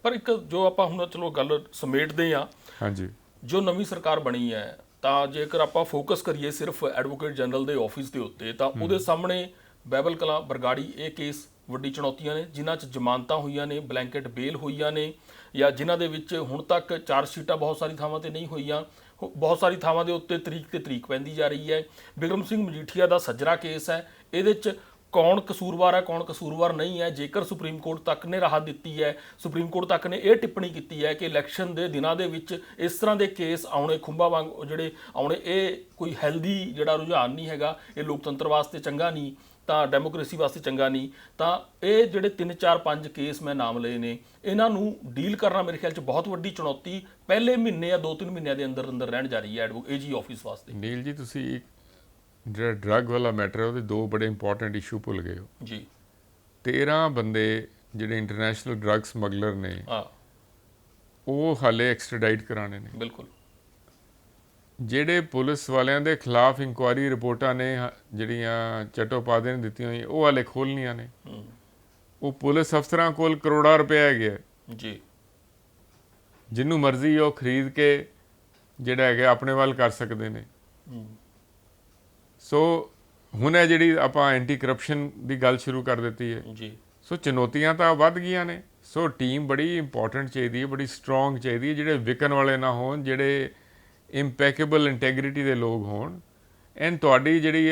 S2: ਪਰ ਇੱਕ ਜੋ ਆਪਾਂ ਹੁਣ ਚਲੋ ਗੱਲ ਸਮੇਟਦੇ ਹਾਂ,
S1: ਹਾਂਜੀ,
S2: ਜੋ ਨਵੀਂ ਸਰਕਾਰ ਬਣੀ ਹੈ ਤਾਂ ਜੇਕਰ ਆਪਾਂ ਫੋਕਸ ਕਰੀਏ ਸਿਰਫ ਐਡਵੋਕੇਟ ਜਨਰਲ ਦੇ ਆਫਿਸ ਦੇ ਉੱਤੇ ਤਾਂ ਉਹਦੇ ਸਾਹਮਣੇ ਬਾਈਬਲ ਕਲਾਂ, ਬਰਗਾੜੀ ਇਹ ਕੇਸ ਵੱਡੀ ਚੁਣੌਤੀਆਂ ਨੇ, ਜਿਨ੍ਹਾਂ 'ਚ ਜ਼ਮਾਨਤਾਂ ਹੋਈਆਂ ਨੇ, ਬਲੈਂਕਟ ਬੇਲ ਹੋਈਆਂ ਨੇ, ਜਾਂ ਜਿਨ੍ਹਾਂ ਦੇ ਵਿੱਚ ਹੁਣ ਤੱਕ ਚਾਰਜ ਸ਼ੀਟਾਂ ਬਹੁਤ ਸਾਰੀ ਥਾਵਾਂ ਤੇ ਨਹੀਂ ਹੋਈਆਂ, ਬਹੁਤ ਸਾਰੀ ਥਾਵਾਂ ਦੇ ਉੱਤੇ ਤਰੀਕ ਪੈਂਦੀ ਜਾ ਰਹੀ ਹੈ। ਬਿਕਰਮ ਸਿੰਘ ਮਜੀਠੀਆ ਦਾ ਸੱਜਰਾ ਕੇਸ ਹੈ, ਇਹਦੇ 'ਚ ਕੌਣ ਕਸੂਰਵਾਰ ਹੈ ਕੌਣ ਕਸੂਰਵਾਰ ਨਹੀਂ ਹੈ। ਜੇਕਰ ਸੁਪਰੀਮ ਕੋਰਟ ਤੱਕ ਨੇ ਰਾਹਤ ਦਿੱਤੀ ਹੈ, ਸੁਪਰੀਮ ਕੋਰਟ ਤੱਕ ਨੇ ਇਹ ਟਿੱਪਣੀ ਕੀਤੀ ਹੈ ਕਿ ਇਲੈਕਸ਼ਨ ਦੇ ਦਿਨਾਂ ਦੇ ਵਿੱਚ ਇਸ ਤਰ੍ਹਾਂ ਦੇ ਕੇਸ ਆਉਣੇ, ਖੁੰਬਾਂ ਵਾਂਗ ਜਿਹੜੇ ਆਉਣੇ, ਇਹ ਕੋਈ ਹੈਲਦੀ ਜਿਹੜਾ ਰੁਝਾਨ ਨਹੀਂ ਹੈਗਾ, ਇਹ ਲੋਕਤੰਤਰ ਵਾਸਤੇ ਚੰਗਾ ਨਹੀਂ, ਤਾਂ ਡੈਮੋਕ੍ਰੇਸੀ ਵਾਸਤੇ ਚੰਗਾ ਨਹੀਂ। ਤਾਂ ਇਹ ਜਿਹੜੇ 3 4 5 ਕੇਸ ਮੈਂ ਨਾਮ ਲਏ ਨੇ, ਇਹਨਾਂ ਨੂੰ ਡੀਲ ਕਰਨਾ ਮੇਰੇ ਖਿਆਲ 'ਚ ਬਹੁਤ ਵੱਡੀ ਚੁਣੌਤੀ ਪਹਿਲੇ ਮਹੀਨੇ ਜਾਂ 2-3 ਮਹੀਨਿਆਂ ਦੇ ਅੰਦਰ ਅੰਦਰ ਰਹਿਣ ਜਾ ਰਹੀ ਹੈ AG ਆਫਿਸ ਵਾਸਤੇ।
S1: ਨੀਲ ਜੀ, ਤੁਸੀਂ ਜਿਹੜਾ ਡਰੱਗ ਵਾਲਾ ਮੈਟਰ ਹੈ ਉਹਦੇ 2 ਬੜੇ ਇੰਪੋਰਟੈਂਟ ਇਸ਼ੂ ਭੁੱਲ ਗਏ ਹੋ
S2: ਜੀ।
S1: 13 ਬੰਦੇ ਜਿਹੜੇ ਇੰਟਰਨੈਸ਼ਨਲ ਡਰੱਗ ਸਮਗਲਰ ਨੇ
S2: ਹਾਂ,
S1: ਉਹ ਹਾਲੇ ਐਕਸਟ੍ਰੈਡਾਈਟ ਕਰਾਣੇ ਨੇ।
S2: ਬਿਲਕੁਲ।
S1: ਜਿਹੜੇ ਪੁਲਿਸ ਵਾਲਿਆਂ ਦੇ ਖਿਲਾਫ ਇਨਕੁਆਇਰੀ ਰਿਪੋਰਟਾਂ ਨੇ ਜਿਹੜੀਆਂ ਚਟੋਪਾਧਿਆ ਨੇ ਦਿੱਤੀਆਂ ਹੋਈਆਂ, ਉਹ ਹਾਲੇ ਖੋਲ੍ਹਣੀਆਂ ਨੇ। ਉਹ ਪੁਲਿਸ ਅਫਸਰਾਂ ਕੋਲ ਕਰੋੜਾਂ ਰੁਪਏ ਹੈਗੇ
S2: ਜੀ,
S1: ਜਿਹਨੂੰ ਮਰਜ਼ੀ ਉਹ ਖਰੀਦ ਕੇ ਜਿਹੜਾ ਹੈਗਾ ਆਪਣੇ ਵੱਲ ਕਰ ਸਕਦੇ ਨੇ। ਸੋ ਹੁਣ ਇਹ ਜਿਹੜੀ ਆਪਾਂ ਐਂਟੀ ਕਰਪਸ਼ਨ ਦੀ ਗੱਲ ਸ਼ੁਰੂ ਕਰ ਦਿੱਤੀ ਹੈ
S2: ਜੀ।
S1: ਸੋ ਚੁਣੌਤੀਆਂ ਤਾਂ ਵੱਧ ਗਈਆਂ ਨੇ। ਸੋ ਟੀਮ ਬੜੀ ਇੰਪੋਰਟੈਂਟ ਚਾਹੀਦੀ ਹੈ, ਬੜੀ ਸਟਰੋਂਗ ਚਾਹੀਦੀ ਹੈ, ਜਿਹੜੇ ਵਿਕਣ ਵਾਲੇ ਨਾ ਹੋਣ, ਜਿਹੜੇ ਇੰਪੈਕੇਬਲ ਇੰਟੈਗ੍ਰਿਟੀ ਦੇ ਲੋਕ ਹੋਣ। ਐਂਡ ਤੁਹਾਡੀ ਜਿਹੜੀ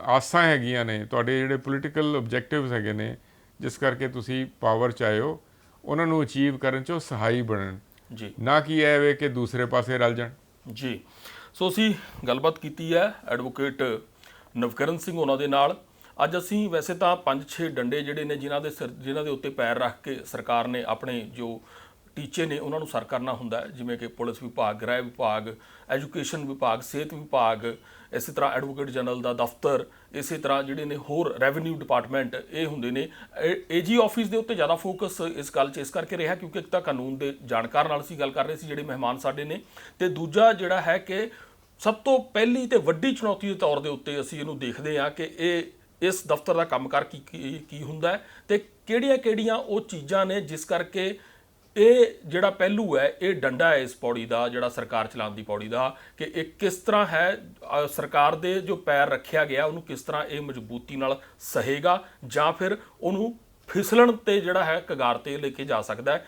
S1: ਆਸਾਂ ਹੈਗੀਆਂ ਨੇ, ਤੁਹਾਡੇ ਜਿਹੜੇ ਪੋਲੀਟੀਕਲ ਆਬਜੈਕਟਿਵਸ ਹੈਗੇ ਨੇ, ਜਿਸ ਕਰਕੇ ਤੁਸੀਂ ਪਾਵਰ 'ਚ ਆਏ ਹੋ, ਉਹਨਾਂ ਨੂੰ ਅਚੀਵ ਕਰਨ 'ਚ ਉਹ ਸਹਾਈ ਬਣਨ
S2: ਜੀ,
S1: ਨਾ ਕਿ ਇਹ ਵੇ ਕਿ ਦੂਸਰੇ ਪਾਸੇ ਰਲ ਜਾਣ।
S2: ਜੀ। ਸੋ ਅਸੀਂ ਗੱਲਬਾਤ ਕੀਤੀ ਹੈ ਐਡਵੋਕੇਟ ਨਵਕਰਨ ਸਿੰਘ ਉਹਨਾਂ ਦੇ ਨਾਲ। ਅੱਜ ਅਸੀਂ ਵੈਸੇ ਤਾਂ 5-6 ਡੰਡੇ ਜਿਹੜੇ ਨੇ ਜਿਨ੍ਹਾਂ ਦੇ ਉੱਤੇ ਪੈਰ ਰੱਖ ਕੇ ਸਰਕਾਰ ਨੇ ਆਪਣੇ ਜੋ ਟੀਚੇ ਨੇ ਉਹਨਾਂ ਨੂੰ ਸਰ ਕਰਨਾ ਹੁੰਦਾ ਹੈ, ਜਿਵੇਂ ਕਿ ਪੁਲਿਸ ਵਿਭਾਗ, ਗ੍ਰਹਿ ਵਿਭਾਗ, ਐਜੂਕੇਸ਼ਨ ਵਿਭਾਗ, ਸਿਹਤ ਵਿਭਾਗ, ਇਸੇ ਤਰ੍ਹਾਂ ਐਡਵੋਕੇਟ ਜਨਰਲ ਦਾ ਦਫ਼ਤਰ, ਇਸੇ ਤਰ੍ਹਾਂ ਜਿਹੜੇ ਨੇ ਹੋਰ ਰੈਵਨਿਊ ਡਿਪਾਰਟਮੈਂਟ, ਇਹ ਹੁੰਦੇ ਨੇ। AG ਆਫਿਸ ਦੇ ਉੱਤੇ ਜ਼ਿਆਦਾ ਫੋਕਸ ਇਸ ਗੱਲ 'ਚ ਇਸ ਕਰਕੇ ਰਿਹਾ ਕਿਉਂਕਿ ਇੱਕ ਤਾਂ ਕਾਨੂੰਨ ਦੇ ਜਾਣਕਾਰ ਨਾਲ ਅਸੀਂ ਗੱਲ ਕਰ ਰਹੇ ਸੀ ਜਿਹੜੇ ਮਹਿਮਾਨ ਸਾਡੇ ਨੇ, ਤੇ ਦੂਜਾ ਜਿਹੜਾ ਹੈ ਕਿ ਸਭ ਤੋਂ ਪਹਿਲੀ ਤੇ ਵੱਡੀ ਚੁਣੌਤੀ ਦੇ ਤੌਰ ਦੇ ਉੱਤੇ ਅਸੀਂ ਇਹਨੂੰ ਦੇਖਦੇ ਹਾਂ ਕਿ ਇਸ ਦਫ਼ਤਰ ਦਾ ਕੰਮਕਾਰ ਕੀ ਹੁੰਦਾ ਹੈ ਤੇ ਕਿਹੜੀਆਂ ਉਹ ਚੀਜ਼ਾਂ ਨੇ ਜਿਸ ਕਰਕੇ ਇਹ ਜਿਹੜਾ ਪਹਿਲੂ ਹੈ, ਇਹ ਡੰਡਾ ਹੈ ਇਸ ਪੌੜੀ ਦਾ, ਜਿਹੜਾ ਸਰਕਾਰ ਚਲਾਉਣ ਦੀ ਪੌੜੀ ਦਾ, ਕਿ ਇਹ ਕਿਸ ਤਰ੍ਹਾਂ ਹੈ ਸਰਕਾਰ ਦੇ ਜੋ ਪੈਰ ਰੱਖਿਆ ਗਿਆ ਉਹਨੂੰ ਕਿਸ ਤਰ੍ਹਾਂ ਇਹ ਮਜ਼ਬੂਤੀ ਨਾਲ ਸਹੇਗਾ ਜਾਂ ਫਿਰ ਉਹਨੂੰ ਫਿਸਲਣ ਤੇ ਜਿਹੜਾ ਹੈ ਕਗਾਰ ਤੇ ਲੈ ਕੇ ਜਾ ਸਕਦਾ ਹੈ।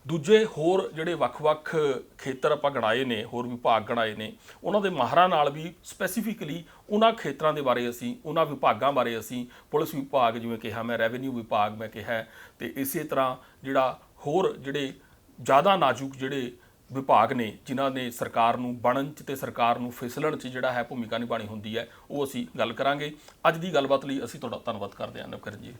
S2: ਦੂਜੇ ਹੋਰ ਜਿਹੜੇ ਵੱਖ-ਵੱਖ ਖੇਤਰ ਆਪਾਂ ਗਣਾਏ ਨੇ, ਹੋਰ ਵਿਭਾਗ ਗਣਾਏ ਨੇ, ਉਹਨਾਂ ਦੇ ਮਾਹਰਾਂ ਨਾਲ ਵੀ ਸਪੈਸੀਫਿਕਲੀ ਉਹਨਾਂ ਖੇਤਰਾਂ ਦੇ ਬਾਰੇ ਅਸੀਂ, ਉਹਨਾਂ ਵਿਭਾਗਾਂ ਬਾਰੇ ਅਸੀਂ, ਪੁਲਿਸ ਵਿਭਾਗ ਜਿਵੇਂ ਕਿਹਾ ਮੈਂ, ਰੈਵਨਿਊ ਵਿਭਾਗ ਮੈਂ ਕਿਹਾ, ਤੇ ਇਸੇ ਤਰ੍ਹਾਂ ਜਿਹੜਾ ਹੋਰ ਜਿਹੜੇ ਜ਼ਿਆਦਾ ਨਾਜ਼ੁਕ ਜਿਹੜੇ ਵਿਭਾਗ ਨੇ ਜਿਨ੍ਹਾਂ ਨੇ ਸਰਕਾਰ ਨੂੰ ਬਣਨ 'ਚ ਤੇ ਸਰਕਾਰ ਨੂੰ ਫਿਸਲਣ 'ਚ ਜਿਹੜਾ ਹੈ ਭੂਮਿਕਾ ਨਿਭਾਉਣੀ ਹੁੰਦੀ ਹੈ, ਉਹ ਅਸੀਂ ਗੱਲ ਕਰਾਂਗੇ। ਅੱਜ ਦੀ ਗੱਲਬਾਤ ਲਈ ਅਸੀਂ ਤੁਹਾਡਾ ਧੰਨਵਾਦ ਕਰਦੇ ਹਾਂ ਨਵਕਰਨ ਜੀ।